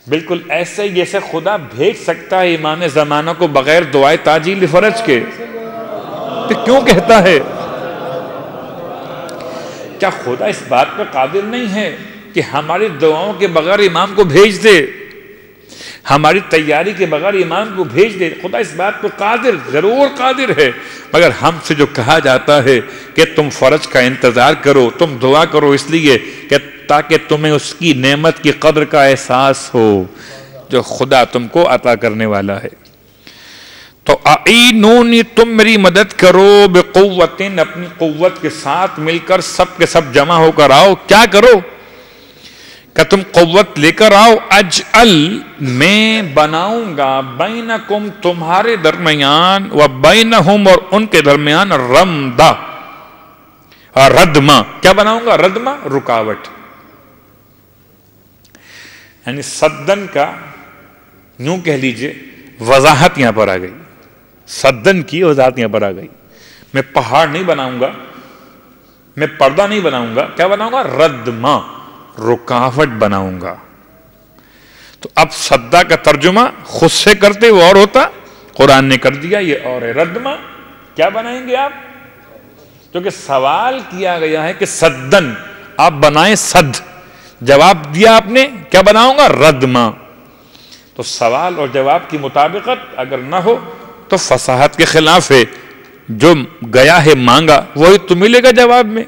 بالکل ایسے ہی جیسے خدا بھیج سکتا ہے امام زمانہ کو بغیر دعائے تاجیل فرج کے، تو کیوں کہتا ہے؟ کیا خدا اس بات پر قادر نہیں ہے کہ ہماری دعاؤں کے بغیر امام کو بھیج دے، ہماری تیاری کے بغیر امام کو بھیج دے؟ خدا اس بات پر قادر، ضرور قادر ہے، مگر ہم سے جو کہا جاتا ہے کہ تم فرج کا انتظار کرو، تم دعا کرو، اس لیے کہ تاکہ تمہیں اس کی نعمت کی قدر کا احساس ہو جو خدا تم کو عطا کرنے والا ہے. تو اعینونی، تم میری مدد کرو، بقوتن، اپنی قوت کے ساتھ مل کر سب کے سب جمع ہو کر آؤ. کیا کرو؟ کہ تم قوت لے کر آؤ. اجعل، میں بناؤں گا، بینکم، تمہارے درمیان، و بینہم، اور ان کے درمیان، رمدا، ردما. کیا بناؤں گا؟ ردما، رکاوٹ. یعنی صدن کا یوں کہہ لیجئے وضاحت یہاں پر آ گئی، صدن کی وضاحت یہاں پر آ گئی. میں پہاڑ نہیں بناؤں گا، میں پردہ نہیں بناؤں گا، کیا بناؤں گا؟ ردما، رکاوٹ بناؤں گا. تو اب صدہ کا ترجمہ خود سے کرتے وہ اور ہوتا، قرآن نے کر دیا یہ اور ہے. ردما کیا بنائیں گے آپ؟ کیونکہ سوال کیا گیا ہے کہ صدن، آپ بنائیں صد. جواب دیا آپ نے، کیا بناؤں گا؟ ردما. تو سوال اور جواب کی مطابقت اگر نہ ہو تو فصاحت کے خلاف ہے. جو گیا ہے مانگا وہی تو ملے گا جواب میں.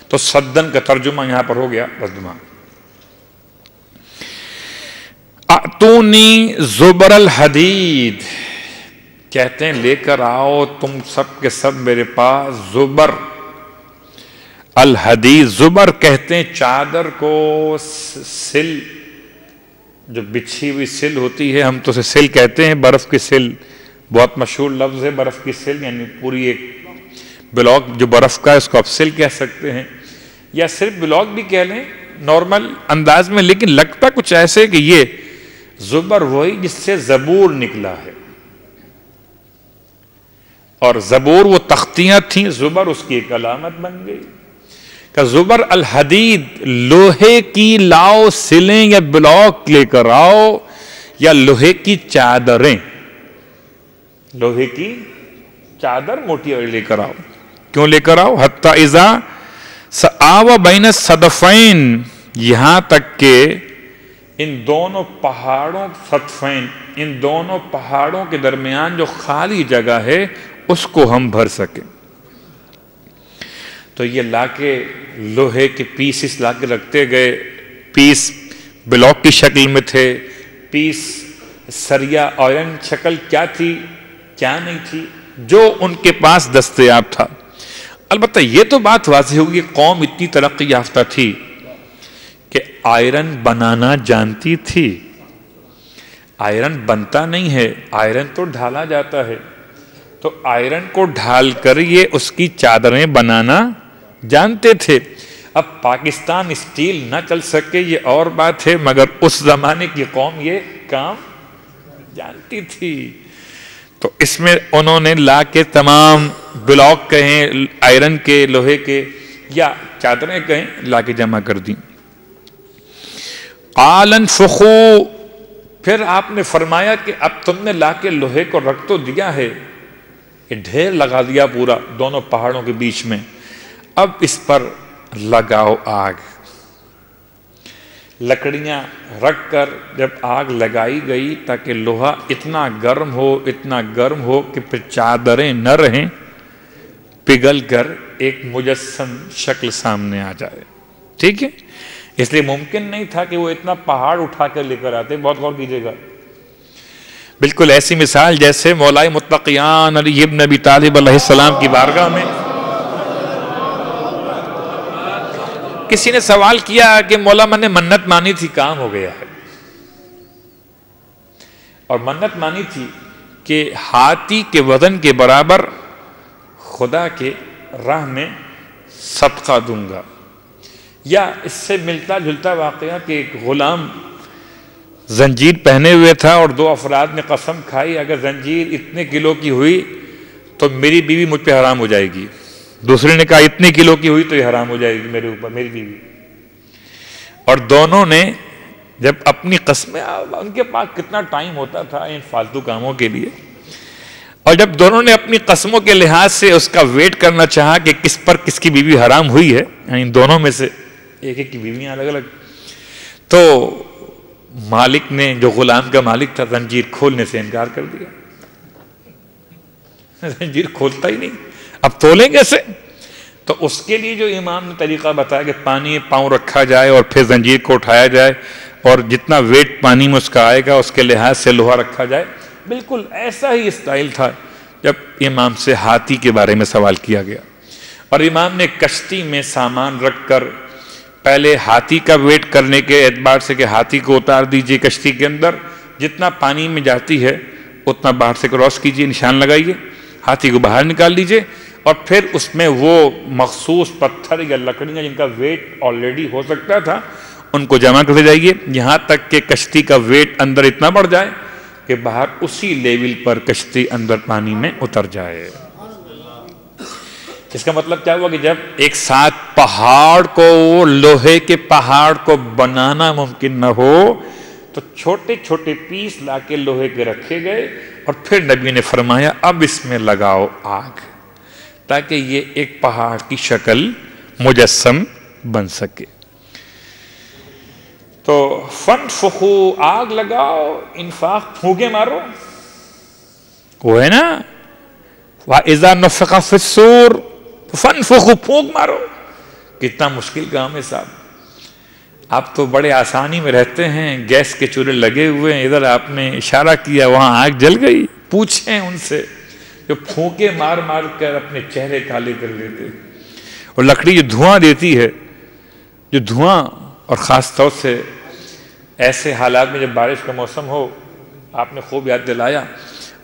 تو صدن کا ترجمہ یہاں پر ہو گیا ردما. اتونی زبر الحدید، کہتے ہیں لے کر آؤ تم سب کے سب میرے پاس زبر الحدید. زبر کہتے ہیں چادر کو، سل جو بچھی ہوئی سل ہوتی ہے، ہم تو اسے سل کہتے ہیں، برف کی سل بہت مشہور لفظ ہے. برف کی سل یعنی پوری ایک بلاک جو برف کا ہے اس کو آپ سل کہہ سکتے ہیں، یا صرف بلاک بھی کہہ لیں نارمل انداز میں. لیکن لگتا کچھ ایسے کہ یہ زبر وہی جس سے زبور نکلا ہے، اور زبور وہ تختیاں تھیں، زبر اس کی ایک علامت بن گئی. کہ زبر الحدید، لوہے کی لاؤ سلیں یا بلاک لے کر آؤ، یا لوہے کی چادریں، لوہے کی چادر موٹی لے کر آؤ. کیوں لے کر آؤ؟ حتی اذا سآو بین الصدفین، یہاں تک کہ ان دونوں پہاڑوں، صدفین، ان دونوں پہاڑوں کے درمیان جو خالی جگہ ہے اس کو ہم بھر سکیں. تو یہ لا کے لوہے کے پیسز لا کے رکھتے گئے. پیس بلاک کی شکل میں تھے، پیس سریا آئرن شکل کیا تھی کیا نہیں تھی جو ان کے پاس دستیاب تھا۔ البتہ یہ تو بات واضح ہوگی قوم اتنی ترقی یافتہ تھی کہ آئرن بنانا جانتی تھی۔ آئرن بنتا نہیں ہے، آئرن تو ڈھالا جاتا ہے، تو آئرن کو ڈھال کر یہ اس کی چادریں بنانا جانتے تھے۔ اب پاکستان اسٹیل نہ چل سکے یہ اور بات ہے، مگر اس زمانے کی قوم یہ کام جانتی تھی۔ تو اس میں انہوں نے لا کے تمام بلاک کہیں آئرن کے، لوہے کے یا چادریں کہیں، لا کے جمع کر دیں۔ قال انفخوا، پھر آپ نے فرمایا کہ اب تم نے لا کے لوہے کو رکھ تو دیا ہے، یہ ڈھیر لگا دیا پورا دونوں پہاڑوں کے بیچ میں، اب اس پر لگاؤ آگ۔ لکڑیاں رکھ کر جب آگ لگائی گئی تاکہ لوہا اتنا گرم ہو کہ پھر چادریں نہ رہیں، پگھل کر ایک مجسم شکل سامنے آ جائے۔ ٹھیک ہے، اس لیے ممکن نہیں تھا کہ وہ اتنا پہاڑ اٹھا کر لے کر آتے۔ بہت غور کیجیے گا، بالکل ایسی مثال جیسے مولائے متقیان علی ابن ابی طالب علیہ السلام کی بارگاہ میں کسی نے سوال کیا کہ مولا میں نے منت مانی تھی، کام ہو گیا ہے، اور منت مانی تھی کہ ہاتھی کے وزن کے برابر خدا کے راہ میں صدقہ دوں گا۔ یا اس سے ملتا جلتا واقعہ کہ ایک غلام زنجیر پہنے ہوئے تھا اور دو افراد نے قسم کھائی اگر زنجیر اتنے کلو کی ہوئی تو میری بیوی مجھ پہ حرام ہو جائے گی۔ دوسرے نے کہا اتنے کلو کی ہوئی تو یہ حرام ہو جائے گی میرے اوپر، میری بیوی۔ اور دونوں نے جب اپنی قسمیں، ان کے پاس کتنا ٹائم ہوتا تھا ان فالتو کاموں کے لیے، اور جب دونوں نے اپنی قسموں کے لحاظ سے اس کا ویٹ کرنا چاہا کہ کس پر کس کی بیوی حرام ہوئی ہے، یعنی دونوں میں سے ایک ایک کی بیویاں الگ الگ، تو مالک نے، جو غلام کا مالک تھا، زنجیر کھولنے سے انکار کر دیا۔ زنجیر کھولتا ہی نہیں، اب تولیں کیسے؟ تو اس کے لیے جو امام نے طریقہ بتایا کہ پانی میں پاؤں رکھا جائے اور پھر زنجیر کو اٹھایا جائے اور جتنا ویٹ پانی میں اس کا آئے گا اس کے لحاظ سے لوہا رکھا جائے، بالکل ایسا ہی اسٹائل تھا جب امام سے ہاتھی کے بارے میں سوال کیا گیا۔ اور امام نے کشتی میں سامان رکھ کر پہلے ہاتھی کا ویٹ کرنے کے اعتبار سے کہ ہاتھی کو اتار دیجئے کشتی کے اندر، جتنا پانی میں جاتی ہے اتنا باہر سے کراس کیجئے، نشان لگائیے، ہاتھی کو باہر نکال لیجئے، اور پھر اس میں وہ مخصوص پتھر یا لکڑیاں جن کا ویٹ آلریڈی ہو سکتا تھا ان کو جمع کرتے جائیے، یہاں تک کہ کشتی کا ویٹ اندر اتنا بڑھ جائے کہ باہر اسی لیول پر کشتی اندر پانی میں اتر جائے۔ اس کا مطلب کیا ہوا کہ جب ایک ساتھ پہاڑ کو، لوہے کے پہاڑ کو بنانا ممکن نہ ہو تو چھوٹے چھوٹے پیس لا کے لوہے کے رکھے گئے، اور پھر نبی نے فرمایا اب اس میں لگاؤ آگ، تاکہ یہ ایک پہاڑ کی شکل مجسم بن سکے۔ تو فَانْفُخُوا، آگ لگاؤ، انفاق پھونکے مارو، وہ ہے نا وَإِذَا نُفِخَ فِي الصُّورِ فَانْفُخُوا، پھونک مارو۔ کتنا مشکل کام ہے صاحب، آپ تو بڑے آسانی میں رہتے ہیں، گیس کے چولہے لگے ہوئے ہیں، ادھر آپ نے اشارہ کیا وہاں آگ جل گئی۔ پوچھیں ان سے جو پھونکے مار مار کر اپنے چہرے کالے کر لیتے، اور لکڑی جو دھواں دیتی ہے، جو دھواں، اور خاص طور سے ایسے حالات میں جب بارش کا موسم ہو، آپ نے خوب یاد دلایا،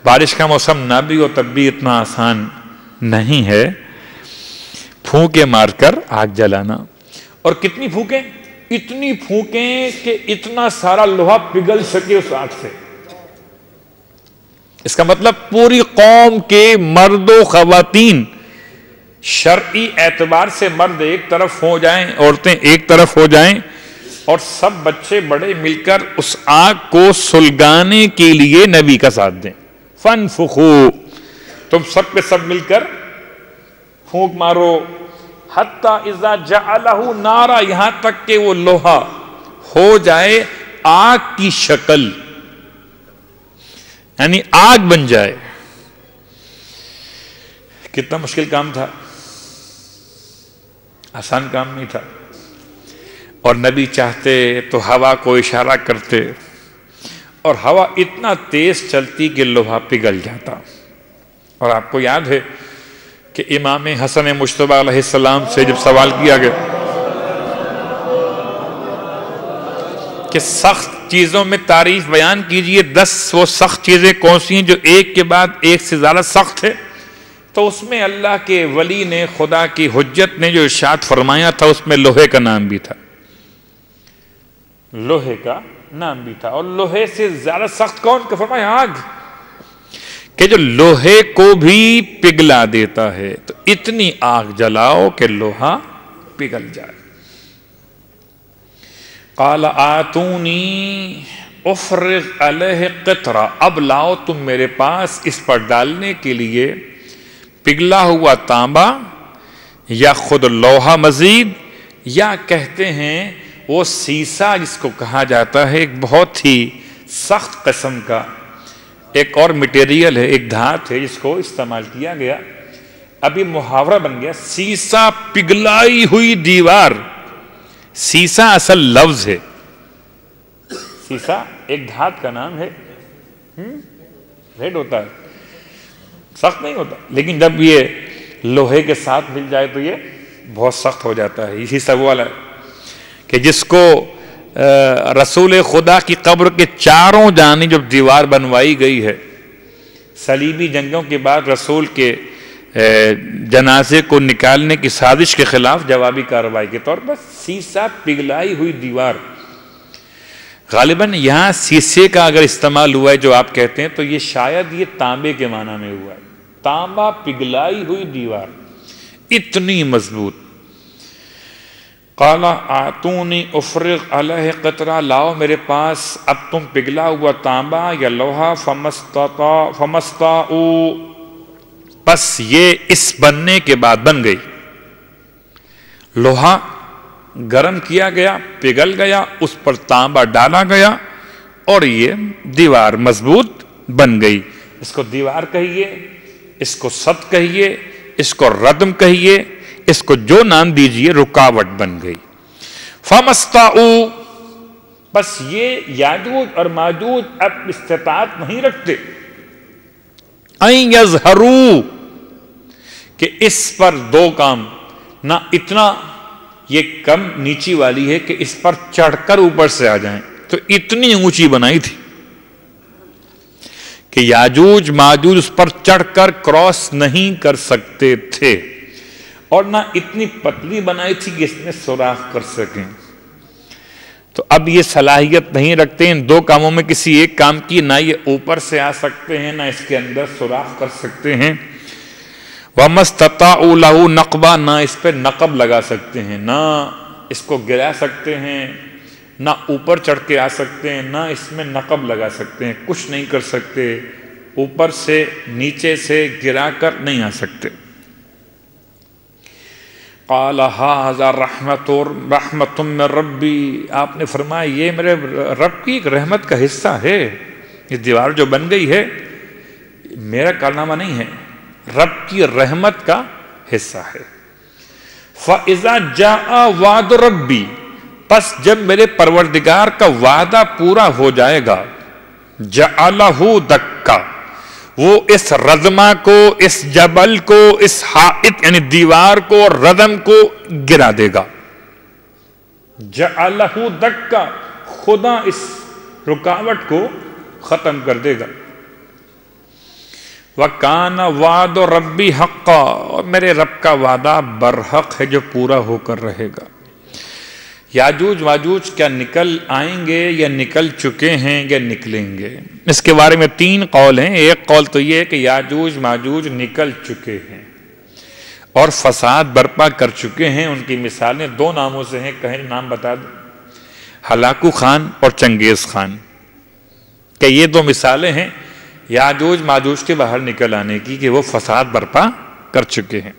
بارش کا موسم نہ بھی ہو تب بھی اتنا آسان نہیں ہے پھونکے مار کر آگ جلانا۔ اور کتنی پھونکیں؟ اتنی پھونکیں کہ اتنا سارا لوہا پگھل سکے اس آگ سے۔ اس کا مطلب پوری قوم کے مرد و خواتین، شرعی اعتبار سے مرد ایک طرف ہو جائیں، عورتیں ایک طرف ہو جائیں، اور سب بچے بڑے مل کر اس آگ کو سلگانے کے لیے نبی کا ساتھ دیں۔ فَانْفُخُوا، تم سب پہ سب مل کر پھونک مارو، حَتَّى إِذَا جَعَلَهُ نَارًا، یہاں تک کہ وہ لوہا ہو جائے آگ کی شکل، یعنی آگ بن جائے۔ کتنا مشکل کام تھا، آسان کام نہیں تھا۔ اور نبی چاہتے تو ہوا کو اشارہ کرتے، اور ہوا اتنا تیز چلتی کہ لوہا پگھل جاتا۔ اور آپ کو یاد ہے کہ امام حسن مجتبی علیہ السلام سے جب سوال کیا گیا کہ سخت چیزوں میں تعریف بیان کیجئے، 10 وہ سخت چیزیں کون سی ہیں جو ایک کے بعد ایک سے زیادہ سخت ہے، تو اس میں اللہ کے ولی نے، خدا کی حجت نے جو ارشاد فرمایا تھا اس میں لوہے کا نام بھی تھا، لوہے کا نام بھی تھا۔ اور لوہے سے زیادہ سخت کون؟ کہ فرمایا آگ، کہ جو لوہے کو بھی پگھلا دیتا ہے، تو اتنی آگ جلاؤ کہ لوہا پگھل جائے۔ قال آتونی افرغ علیہ قطرہ، اب لاؤ تم میرے پاس اس پر ڈالنے کے لیے پگھلا ہوا تانبا یا خود لوہا مزید، یا کہتے ہیں وہ سیسا جس کو کہا جاتا ہے، ایک بہت ہی سخت قسم کا ایک اور مٹیریل ہے، ایک دھات ہے جس کو استعمال کیا گیا، ابھی محاورہ بن گیا، سیسا پگھلائی ہوئی دیوار۔ سیسا اصل لفظ ہے، سیسا ایک دھات کا نام ہے، ریڈ ہوتا ہے، سخت نہیں ہوتا، لیکن جب یہ لوہے کے ساتھ مل جائے تو یہ بہت سخت ہو جاتا ہے۔ اسی سوال ہے کہ جس کو رسول خدا کی قبر کے چاروں جانب جب دیوار بنوائی گئی ہے، صلیبی جنگوں کے بعد رسول کے جنازے کو نکالنے کی سازش کے خلاف جوابی کارروائی کے طور پر سیسا پگھلائی ہوئی دیوار، غالباً یہاں سیسے کا اگر استعمال ہوا ہے جو آپ کہتے ہیں تو یہ شاید یہ تانبے کے معنی میں ہوا ہے، تانبا پگھلائی ہوئی دیوار اتنی مضبوط۔ قال آتونی افرغ علیہ قطرہ، لاؤ میرے پاس اب تم پگھلا ہوا تانبا یا لوہا، فمستطاعوا، بس یہ اس بننے کے بعد بن گئی، لوہا گرم کیا گیا، پگھل گیا، اس پر تانبا ڈالا گیا اور یہ دیوار مضبوط بن گئی۔ اس کو دیوار کہیے، اس کو سد کہیے، اس کو ردم کہیے، اس کو جو نام دیجئے، رکاوٹ بن گئی۔ فمستطاعوا، بس یہ یاجوج اور ماجوج اب استطاعت نہیں رکھتے ان یظہروا، کہ اس پر دو کام، نہ اتنا یہ کم نیچی والی ہے کہ اس پر چڑھ کر اوپر سے آ جائیں، تو اتنی اونچی بنائی تھی کہ یاجوج ماجوج اس پر چڑھ کر کراس نہیں کر سکتے تھے، اور نہ اتنی پتلی بنائی تھی کہ اس میں سوراخ کر سکیں۔ تو اب یہ صلاحیت نہیں رکھتے ان دو کاموں میں کسی ایک کام کی، نہ یہ اوپر سے آ سکتے ہیں، نہ اس کے اندر سوراخ کر سکتے ہیں۔ وَمَسْتَطَاعُوا لَهُ نَقْبًا، نہ اس پہ نقب لگا سکتے ہیں، نہ اس کو گرا سکتے ہیں، نہ اوپر چڑھ کے آ سکتے ہیں، نہ اس میں نقب لگا سکتے ہیں، کچھ نہیں کر سکتے، اوپر سے نیچے سے گرا کر نہیں آ سکتے۔ قال ھذا رحمت من ربی، آپ نے فرمایا یہ میرے رب کی ایک رحمت کا حصہ ہے، یہ دیوار جو بن گئی ہے میرا کارنامہ نہیں ہے، رب کی رحمت کا حصہ ہے۔ فَإِذَا جَاءَ وَعْدُ رَبِّي، پس جب میرے پروردگار کا وعدہ پورا ہو جائے گا، جَعَلَهُ دَكَّا، وہ اس رزمہ کو، اس جبل کو، اس حائط یعنی دیوار کو، ردم کو گرا دے گا۔ جَعَلَهُ دَكَّا، خدا اس رکاوٹ کو ختم کر دے گا۔ وَكَانَ وَعْدُ رَبِّي حَقًّا، اور میرے رب کا وعدہ برحق ہے جو پورا ہو کر رہے گا۔ یاجوج ماجوج کیا نکل آئیں گے یا نکل چکے ہیں یا نکلیں گے؟ اس کے بارے میں 3 قول ہیں۔ ایک قول تو یہ ہے کہ یاجوج ماجوج نکل چکے ہیں اور فساد برپا کر چکے ہیں۔ ان کی مثالیں 2 ناموں سے ہیں، کہیں نام بتا دیں، ہلاکو خان اور چنگیز خان، کہ یہ 2 مثالیں ہیں یاجوج ماجوج کے باہر نکل آنے کی، کہ وہ فساد برپا کر چکے ہیں۔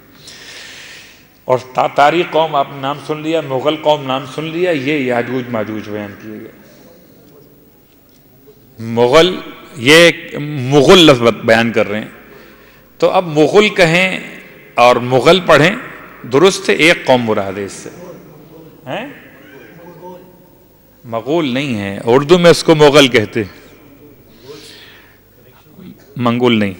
اور تاتاری قوم آپ نے نام سن لیا، مغل قوم نام سن لیا، یہ یاجوج ماجوج بیان کیے گئے۔ مغل، یہ مغل لفظ بیان کر رہے ہیں، تو اب مغل کہیں اور مغل پڑھیں درست ہے، ایک قوم مراد ہے اس سے، مغول نہیں ہے، اردو میں اس کو مغل کہتے، منگول نہیں۔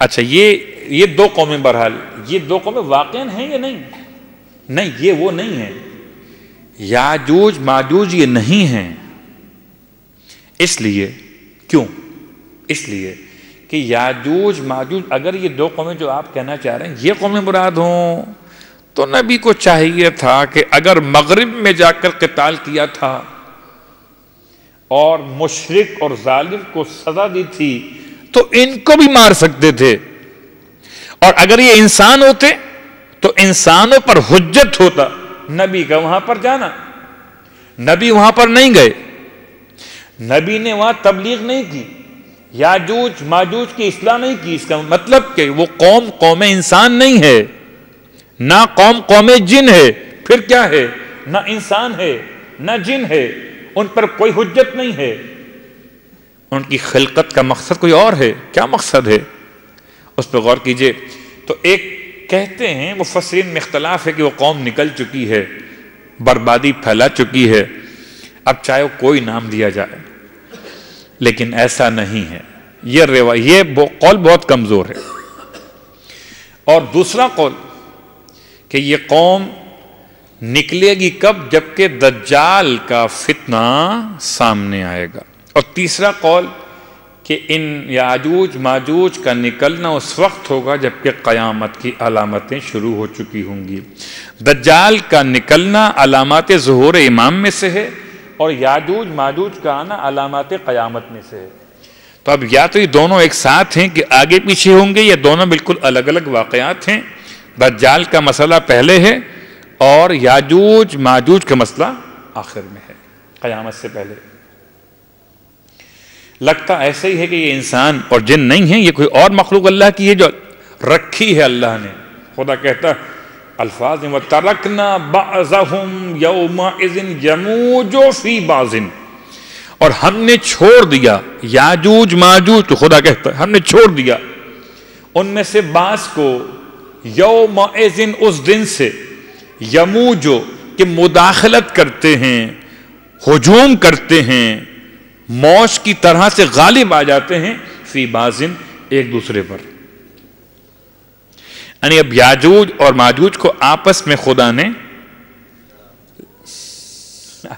اچھا یہ دو قومیں، بہرحال یہ دو قومیں واقعاً ہیں یا نہیں؟ نہیں، یہ وہ نہیں ہیں، یاجوج ماجوج یہ نہیں ہیں۔ اس لیے کیوں؟ اس لیے کہ یاجوج ماجوج اگر یہ دو قومیں جو آپ کہنا چاہ رہے ہیں یہ قومیں مراد ہوں تو نبی کو چاہیے تھا کہ اگر مغرب میں جا کر قتال کیا تھا اور مشرک اور ظالم کو سزا دی تھی تو ان کو بھی مار سکتے تھے، اور اگر یہ انسان ہوتے تو انسانوں پر حجت ہوتا نبی کا وہاں پر جانا۔ نبی وہاں پر نہیں گئے، نبی نے وہاں تبلیغ نہیں کی، یاجوج ماجوج کی اصلاح نہیں کی۔ اس کا مطلب کہ وہ قوم انسان نہیں ہے، نہ قوم جن ہے، پھر کیا ہے؟ نہ انسان ہے نہ جن ہے، ان پر کوئی حجت نہیں ہے۔ ان کی خلقت کا مقصد کوئی اور ہے۔ کیا مقصد ہے اس پہ غور کیجئے۔ تو ایک کہتے ہیں مفسرین میں اختلاف ہے کہ وہ قوم نکل چکی ہے، بربادی پھیلا چکی ہے، اب چاہے وہ کوئی نام دیا جائے، لیکن ایسا نہیں ہے۔ یہ قول بہت کمزور ہے۔ اور دوسرا قول کہ یہ قوم نکلے گی کب؟ جبکہ دجال کا فتنہ سامنے آئے گا۔ اور تیسرا قول کہ ان یاجوج ماجوج کا نکلنا اس وقت ہوگا جبکہ قیامت کی علامتیں شروع ہو چکی ہوں گی۔ دجال کا نکلنا علامات ظہور امام میں سے ہے، اور یاجوج ماجوج کا آنا علامات قیامت میں سے ہے۔ تو اب یا تو یہ دونوں ایک ساتھ ہیں کہ آگے پیچھے ہوں گے، یا دونوں بالکل الگ الگ واقعات ہیں۔ دجال کا مسئلہ پہلے ہے اور یاجوج ماجوج کا مسئلہ آخر میں ہے، قیامت سے پہلے۔ لگتا ایسا ہی ہے کہ یہ انسان اور جن نہیں ہیں، یہ کوئی اور مخلوق اللہ کی ہے جو رکھی ہے اللہ نے۔ خدا کہتا ہے الفاظ میں وَتَرَكْنَا بَعْضَهُمْ يَوْمَئِذٍ يَمُوجُ فِي بَعْضٍ، اور ہم نے چھوڑ دیا یاجوج ماجوج، تو خدا کہتا ہے ہم نے چھوڑ دیا ان میں سے بعض کو، یومئذ اس دن سے، یموجو کہ مداخلت کرتے ہیں، ہجوم کرتے ہیں، موج کی طرح سے غالب آ جاتے ہیں، فی بازن ایک دوسرے پر۔ یعنی اب یاجوج اور ماجوج کو آپس میں خدا نے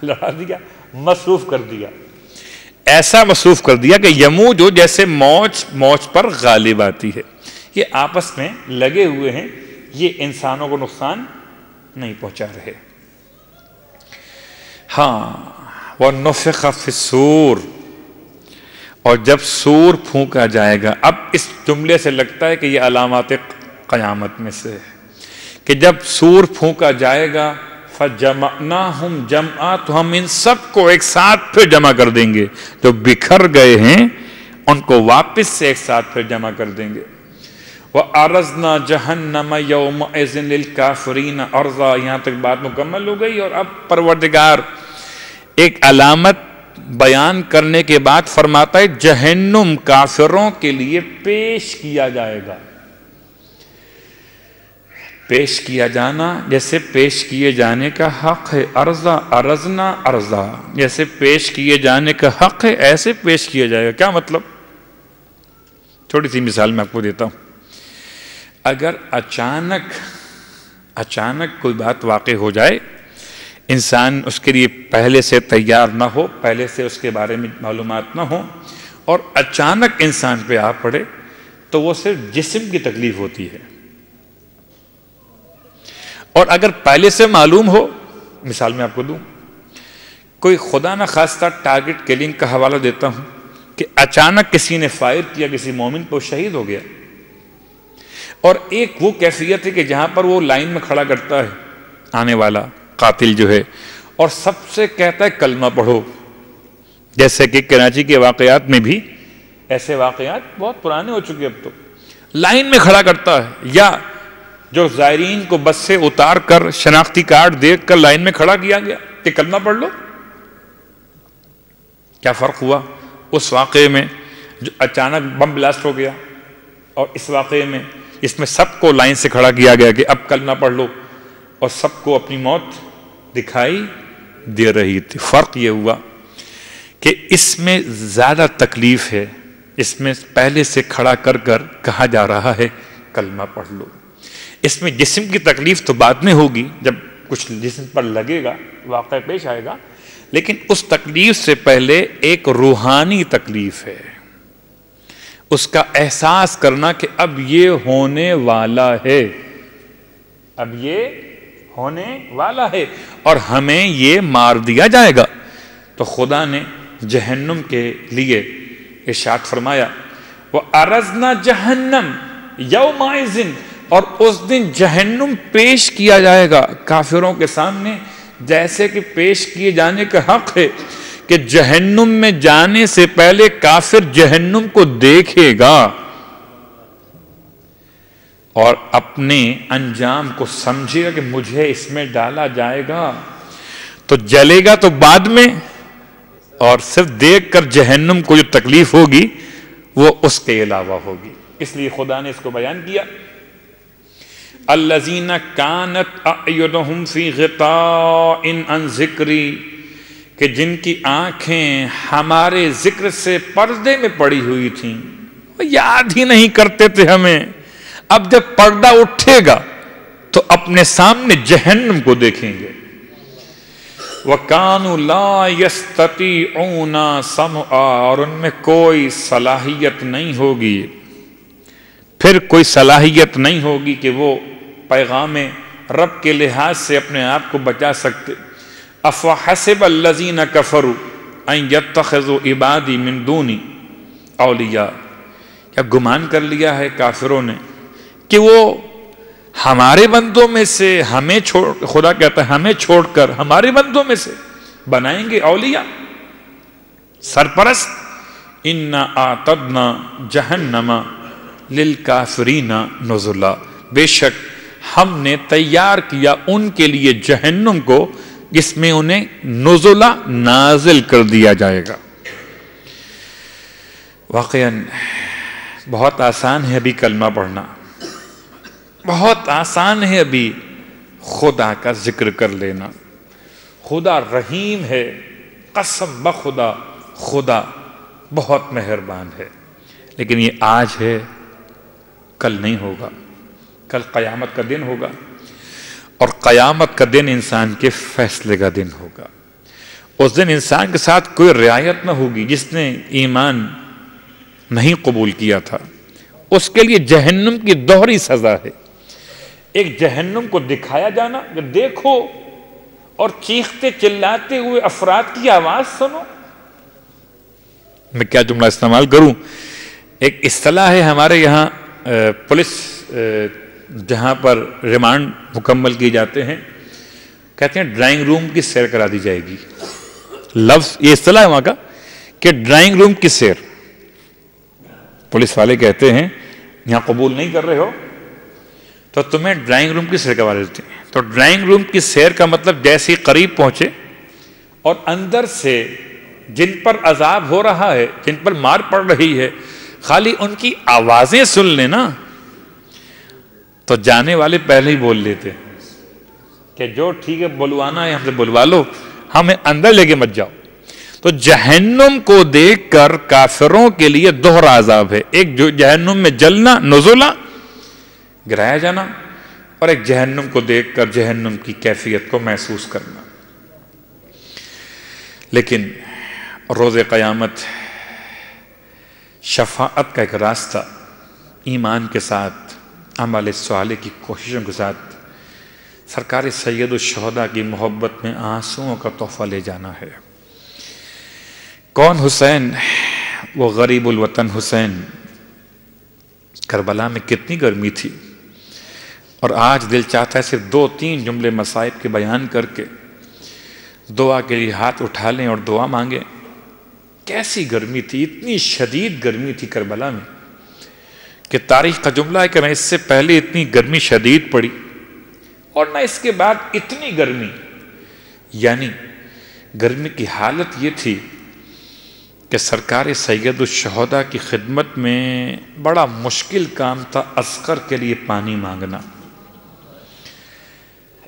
لڑا دیا، مصروف کر دیا، ایسا مصروف کر دیا کہ یموجو جیسے موج پر غالب آتی ہے۔ یہ آپس میں لگے ہوئے ہیں، یہ انسانوں کو نقصان نہیں پہنچا رہے۔ ہاں وَنُفِخَ فِي الصُّورِ، اور جب سور پھونکا جائے گا۔ اب اس جملے سے لگتا ہے کہ یہ علامات قیامت میں سے ہے کہ جب سور پھونکا جائے گا فَجَمَعْنَاهُمْ جَمْعًا، تو ہم ان سب کو ایک ساتھ پھر جمع کر دیں گے، جو بکھر گئے ہیں ان کو واپس سے ایک ساتھ پھر جمع کر دیں گے۔ وَأَرَزْنَا جَهَنَّمَ يَوْمَئِذٍ لِلْكَافِرِينَ عَرْضًا، یہاں تک بات مکمل ہو گئی۔ اور اب پروردگار ایک علامت بیان کرنے کے بعد فرماتا ہے جہنم کافروں کے لیے پیش کیا جائے گا۔ پیش کیا جانا جیسے پیش کیے جانے کا حق ہے، ارزا ارزنا ارزا، جیسے پیش کیے جانے کا حق ہے ایسے پیش کیا جائے گا۔ کیا مطلب؟ تھوڑی سی مثال میں آپ کو دیتا ہوں۔ اگر اچانک کوئی بات واقع ہو جائے، انسان اس کے لیے پہلے سے تیار نہ ہو، پہلے سے اس کے بارے میں معلومات نہ ہو، اور اچانک انسان پہ آ پڑے، تو وہ صرف جسم کی تکلیف ہوتی ہے۔ اور اگر پہلے سے معلوم ہو، مثال میں آپ کو دوں، کوئی خدا نہ خواستہ ٹارگٹ کلنگ کا حوالہ دیتا ہوں کہ اچانک کسی نے فائر کیا کسی مومن پہ، شہید ہو گیا، اور ایک وہ کیفیت ہے کہ جہاں پر وہ لائن میں کھڑا کرتا ہے آنے والا قاتل جو ہے، اور سب سے کہتا ہے کلمہ پڑھو، جیسے کہ کراچی کے واقعات میں بھی ایسے واقعات بہت پرانے ہو چکے، اب تو لائن میں کھڑا کرتا ہے، یا جو زائرین کو بس سے اتار کر شناختی کارڈ دیکھ کر لائن میں کھڑا کیا گیا کہ کلمہ پڑھ لو۔ کیا فرق ہوا اس واقعے میں جو اچانک بم بلاسٹ ہو گیا، اور اس واقعے میں اس میں سب کو لائن سے کھڑا کیا گیا کہ اب کلمہ پڑھ لو، اور سب کو اپنی موت دکھائی دے رہی تھی۔ فرق یہ ہوا کہ اس میں زیادہ تکلیف ہے اس میں پہلے سے کھڑا کر کر کہا جا رہا ہے کلمہ پڑھ لو. اس میں جسم کی تکلیف تو بعد میں ہوگی، جب کچھ جسم پر لگے گا، واقعہ پیش آئے گا، لیکن اس تکلیف سے پہلے ایک روحانی تکلیف ہے، اس کا احساس کرنا کہ اب یہ ہونے والا ہے، اب یہ ہونے والا ہے اور ہمیں یہ مار دیا جائے گا. تو خدا نے جہنم کے لیے ارشاد فرمایا وَأَرَزْنَا جَهَنَّمْ يَوْمَئِذٍ، اور اس دن جہنم پیش کیا جائے گا کافروں کے سامنے جیسے کہ پیش کیے جانے کا حق ہے، کہ جہنم میں جانے سے پہلے کافر جہنم کو دیکھے گا اور اپنے انجام کو سمجھے گا کہ مجھے اس میں ڈالا جائے گا. تو جلے گا تو بعد میں، اور صرف دیکھ کر جہنم کو جو تکلیف ہوگی وہ اس کے علاوہ ہوگی. اس لیے خدا نے اس کو بیان کیا الذین کانت اعینہم فی غطاء عن ذکری، کہ جن کی آنکھیں ہمارے ذکر سے پردے میں پڑی ہوئی تھیں، وہ یاد ہی نہیں کرتے تھے ہمیں. اب جب پردہ اٹھے گا تو اپنے سامنے جہنم کو دیکھیں گے. وَكَانُوا لَا يَسْتَطِيعُونَ سَمْعًا، اور ان میں کوئی صلاحیت نہیں ہوگی، پھر کوئی صلاحیت نہیں ہوگی کہ وہ پیغام رب کے لحاظ سے اپنے آپ کو بچا سکتے. أَفَحَسِبَ الَّذِينَ كَفَرُوا أَن يَتَّخِذُوا عِبَادِي مِن دُونِي أَوْلِيَاءَ، کیا گمان کر لیا ہے کافروں نے کہ وہ ہمارے بندوں میں سے ہمیں چھوڑ، خدا کہتا ہے ہمیں چھوڑ کر ہمارے بندوں میں سے بنائیں گے اولیاء، سرپرست. اِنَّا أَعْتَدْنَا جَهَنَّمَ لِلْكَافِرِينَ نُزُلًا، بے شک ہم نے تیار کیا ان کے لیے جہنم کو جس میں انہیں نزلہ نازل کر دیا جائے گا. واقعاً بہت آسان ہے ابھی کلمہ پڑھنا، بہت آسان ہے ابھی خدا کا ذکر کر لینا. خدا رحیم ہے، قسم بخدا خدا بہت مہربان ہے، لیکن یہ آج ہے، کل نہیں ہوگا. کل قیامت کا دن ہوگا، اور قیامت کا دن انسان کے فیصلے کا دن ہوگا. اس دن انسان کے ساتھ کوئی رعایت نہ ہوگی. جس نے ایمان نہیں قبول کیا تھا اس کے لیے جہنم کی دوہری سزا ہے. ایک جہنم کو دکھایا جانا کہ دیکھو، اور چیختے چلاتے ہوئے افراد کی آواز سنو. میں کیا جملہ استعمال کروں، ایک اصطلاح ہے ہمارے یہاں پولیس جہاں پر ریمانڈ مکمل کیے جاتے ہیں، کہتے ہیں ڈرائنگ روم کی سیر کرا دی جائے گی. لفظ یہ اصطلاح ہے وہاں کا کہ ڈرائنگ روم کی سیر. پولیس والے کہتے ہیں یہاں قبول نہیں کر رہے ہو تو تمہیں ڈرائنگ روم کی سیر کروا دیتے ہیں. تو ڈرائنگ روم کی سیر کا مطلب جیسے قریب پہنچے اور اندر سے جن پر عذاب ہو رہا ہے، جن پر مار پڑ رہی ہے، خالی ان کی آوازیں سن لینا تو جانے والے پہلے ہی بول لیتے کہ جو ٹھیک ہے بلوانا ہے ہم سے بلوا لو، ہمیں اندر لے کے مت جاؤ. تو جہنم کو دیکھ کر کافروں کے لیے دوہرا عذاب ہے. ایک جو جہنم میں جلنا، نزلہ گرایا جانا، اور ایک جہنم کو دیکھ کر جہنم کی کیفیت کو محسوس کرنا. لیکن روز قیامت شفاعت کا ایک راستہ ایمان کے ساتھ، عمل صالح کی کوششوں کے ساتھ سرکار سید الشہداء کی محبت میں آنسوؤں کا تحفہ لے جانا ہے. کون حسین؟ وہ غریب الوطن حسین. کربلا میں کتنی گرمی تھی، اور آج دل چاہتا ہے صرف 2-3 جملے مصائب کے بیان کر کے دعا کے لیے ہاتھ اٹھا لیں اور دعا مانگیں. کیسی گرمی تھی، اتنی شدید گرمی تھی کربلا میں کہ تاریخ کا جملہ ہے کہ نہ اس سے پہلے اتنی گرمی شدید پڑی اور نہ اس کے بعد اتنی گرمی. یعنی گرمی کی حالت یہ تھی کہ سرکار سید الشہداء کی خدمت میں بڑا مشکل کام تھا عسکر کے لیے پانی مانگنا.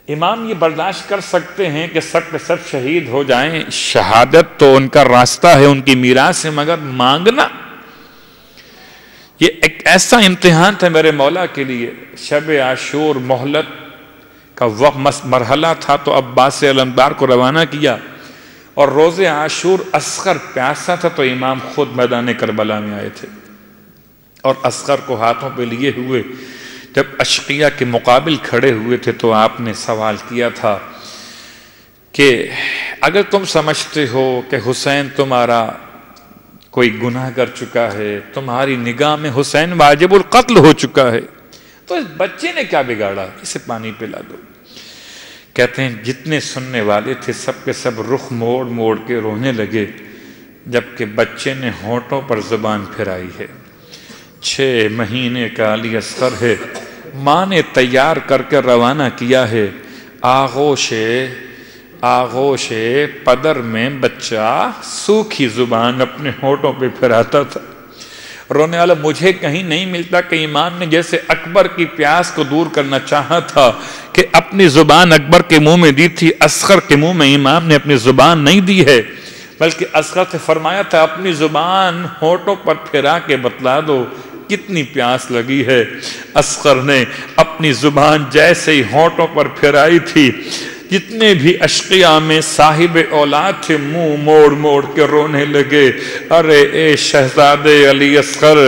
امام یہ برداشت کر سکتے ہیں کہ سب کے سب شہید ہو جائیں، شہادت تو ان کا راستہ ہے، ان کی میراث ہے، مگر مانگنا یہ ایک ایسا امتحان تھا میرے مولا کے لیے. شب عاشور مہلت کا وقت مرحلہ تھا تو عباس علمدار کو روانہ کیا، اور روز عاشور اصغر پیاسا تھا تو امام خود میدان کربلا میں آئے تھے، اور اصغر کو ہاتھوں پہ لیے ہوئے جب اشقیہ کے مقابل کھڑے ہوئے تھے تو آپ نے سوال کیا تھا کہ اگر تم سمجھتے ہو کہ حسین تمہارا کوئی گناہ کر چکا ہے، تمہاری نگاہ میں حسین واجب القتل ہو چکا ہے، تو اس بچے نے کیا بگاڑا، اسے پانی پلا دو. کہتے ہیں جتنے سننے والے تھے سب کے سب رخ موڑ موڑ کے رونے لگے، جبکہ بچے نے ہونٹوں پر زبان پھرائی ہے. 6 مہینے کا علی اصغر ہے، ماں نے تیار کر کے روانہ کیا ہے. آغوش پدر میں بچہ سوکھی زبان اپنے ہونٹوں پہ پھراتا تھا. رونے والا مجھے کہیں نہیں ملتا کہ امام نے جیسے اکبر کی پیاس کو دور کرنا چاہا تھا کہ اپنی زبان اکبر کے منہ میں دی تھی، اصغر کے منہ میں امام نے اپنی زبان نہیں دی ہے، بلکہ اصغر سے فرمایا تھا اپنی زبان ہونٹوں پر پھرا کے بتلا دو کتنی پیاس لگی ہے. اصغر نے اپنی زبان جیسے ہی ہونٹوں پر پھرائی تھی، جتنے بھی اشقیاء میں صاحب اولاد تھے منہ موڑ موڑ کے رونے لگے. ارے اے شہزادے علی اصغر،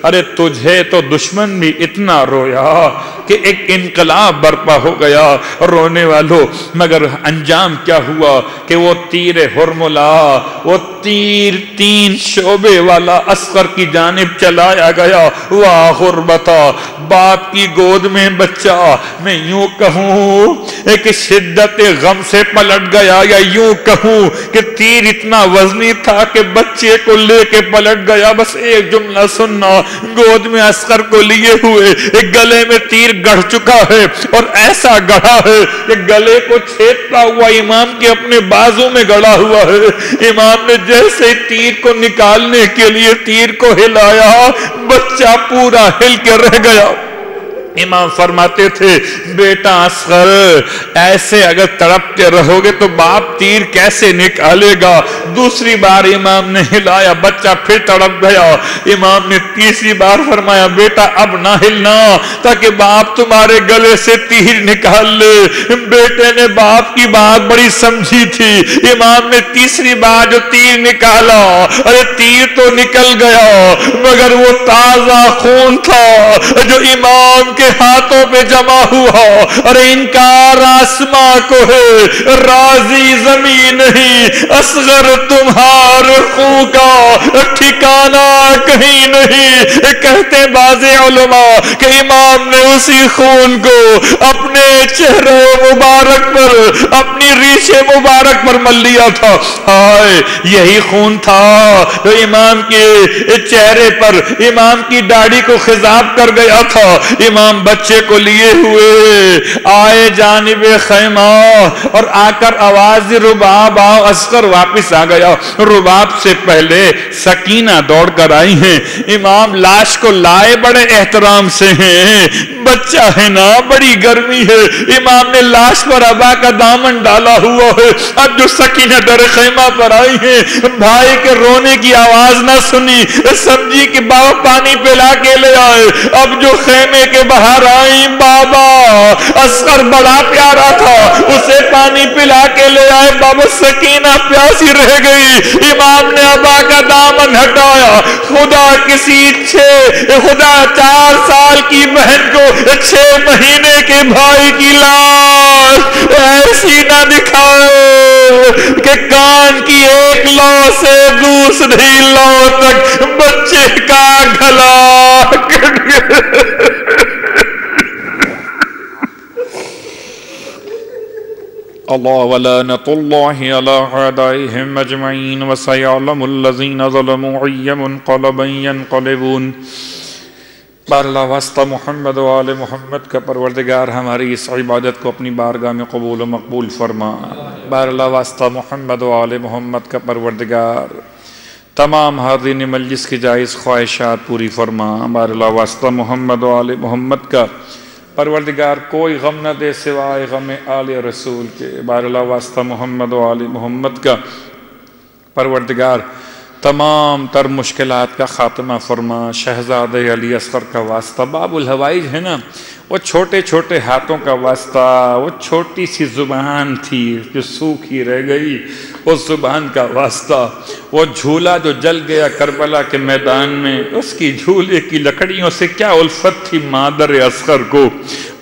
ارے تجھے تو دشمن بھی اتنا رویا کہ ایک انقلاب برپا ہو گیا. رونے والوں مگر انجام کیا ہوا کہ وہ تیر ہرملا، وہ تیر 3 شعبے والا اصغر کی جانب چلایا گیا. واہ غربتا، باپ کی گود میں بچہ، میں یوں کہوں ایک شدت غم سے پلٹ گیا، یا یوں کہوں کہ تیر اتنا وزنی تھا کہ بچے کو لے کے پلٹ گیا. بس ایک جملہ سننا، گود میں اصغر کو لیے ہوئے ایک گلے میں تیر گڑھ چکا ہے، اور ایسا گڑھا ہے کہ گلے کو چھیدتا ہوا امام کے اپنے بازو میں گڑا ہوا ہے. امام نے جیسے تیر کو نکالنے کے لیے تیر کو ہلایا، بچہ پورا ہل کے رہ گیا. امام فرماتے تھے بیٹا اصغر، ایسے اگر تڑپتے رہو گے تو باپ تیر کیسے نکالے گا. دوسری بار امام نے ہلایا، بچہ پھر تڑپ گیا. امام نے تیسری بار فرمایا بیٹا اب نہ ہلنا تاکہ باپ تمہارے گلے سے تیر نکال لے. بیٹے نے باپ کی بات بڑی سمجھی تھی. امام نے تیسری بار جو تیر نکالا، ارے تیر تو نکل گیا مگر وہ تازہ خون تھا جو امام کے ہاتھوں پہ جمع ہوا. ارے انکار آسماں کو ہے، راضی زمین نہیں. اصغر تمہارے خون کا ٹھکانہ کہیں نہیں. کہتے بعض علماء کہ امام نے اسی خون کو اپنے چہرے مبارک پر، اپنی ریش مبارک پر مل لیا تھا. ہائے یہی خون تھا جو امام کے چہرے پر، امام کی داڑھی کو خضاب کر گیا تھا. امام بچے کو لیے ہوئے آئے جانب خیمہ، اور آ کر آواز رباب آؤ. اصغر واپس آ گیا. رباب سے پہلے سکینہ دوڑ کر آئی ہیں. امام لاش کو لائے بڑے احترام سے ہیں، بچہ ہے نا بڑی گرمی ہے. امام نے لاش پر ابا کا دامن ڈالا ہوا ہے. اب جو سکینہ در خیمہ پر آئی ہیں، بھائی کے رونے کی آواز نہ سنی، سمجھی کہ بابا پانی پلا کے لے آئے. اب جو خیمے کے باہر آئی، بابا اصغر بڑا پیارا تھا، اسے پانی پلا کے لے آئے. بابا سکینہ پیاسی رہ گئی. امام نے ابا کا دامن ہٹایا. خدا 4 سال کی بہن کو 6 مہینے کے بھائی کی لاش ایسی نہ دکھائے کہ کان کی ایک لو سے دوسری لو تک بچے کا گلا کٹ گیا. اللہ ولعنۃ اللہ علی اعدائهم اجمعین وسیعلم الذین ظلموا ای منقلبا ینقلبون. بار اللہ واسطہ محمد و آل محمد کا پروردگار ہماری اس عبادت کو اپنی بارگاہ میں قبول و مقبول فرما. بار اللہ واسطہ محمد و آل محمد کا پروردگار تمام حاضرین مجلس کی جائز خواہشات پوری فرما. بار اللہ واسطہ محمد و آل محمد کا پروردگار کوئی غم نہ دے سوائے غم آل رسول کے. بار اللہ واسطہ محمد و آل محمد کا پروردگار تمام تر مشکلات کا خاتمہ فرما۔ شہزادے علی اصغر کا واسطہ، باب الحوائج ہے نا، وہ چھوٹے چھوٹے ہاتھوں کا واسطہ، وہ چھوٹی سی زبان تھی جو سوکھی رہ گئی، اس زبان کا واسطہ، وہ جھولا جو جل گیا کربلا کے میدان میں، اس کی جھولے کی لکڑیوں سے کیا الفت تھی مادر اصغر کو،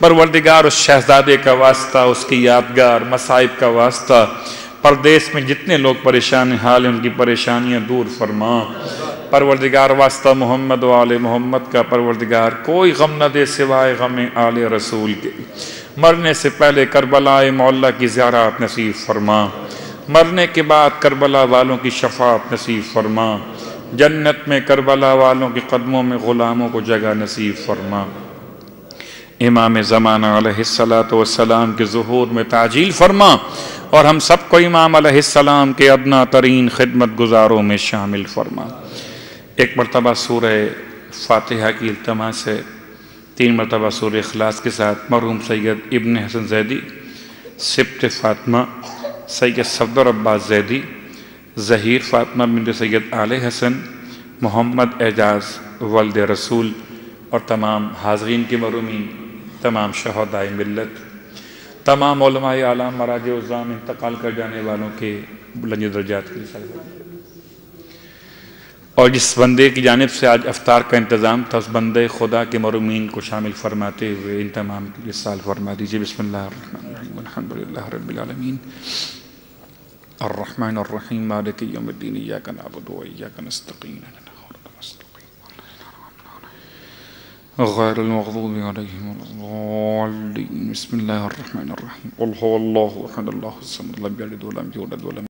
پروردگار اس شہزادے کا واسطہ، اس کی یادگار مصائب کا واسطہ، پردیس میں جتنے لوگ پریشان حال ہیں ان کی پریشانیاں دور فرما، پروردگار واسطہ محمد و آل محمد کا، پروردگار کوئی غم نہ دے سوائے غم آل رسول کے، مرنے سے پہلے کربلا معلیٰ کی زیارت نصیب فرما، مرنے کے بعد کربلا والوں کی شفاعت نصیب فرما، جنت میں کربلا والوں کے قدموں میں غلاموں کو جگہ نصیب فرما، امام زمانہ علیہ السلام کے ظہور میں تعجیل فرما، اور ہم سب کو امام علیہ السلام کے ادنا ترین خدمت گزاروں میں شامل فرما۔ ایک مرتبہ سورہ فاتحہ کی التماس ہے، 3 مرتبہ سورہ اخلاص کے ساتھ مرحوم سید ابن حسن زیدی، سبط فاطمہ سید صفدر عباس زیدی، ظہیر فاطمہ بنت سید آل حسن، محمد اعجاز ولد رسول، اور تمام حاضرین کے مرحومین، تمام شہدائے ملت، تمام علماء اعلام مراجع عظام انتقال کر جانے والوں کے بلند درجات کے لیے، اور جس بندے کی جانب سے آج افطار کا انتظام تھا اس بندے خدا کے مرحومین کو شامل فرماتے ہوئے ان تمام کے لیے سال فرما دیجیے۔ بسم اللہ الرحمن الرحیم، الحمدللہ رب العالمین، الرحمن الرحیم، مالک یوم الدین، ایاک نعبد و ایاک نستعین، غیر المغضوب علیہم ولا الضالین۔ بسم اللہ الرحمن الرحیم، قل هو اللہ احد اللہ الصمد لم یلد ولم یولد ولم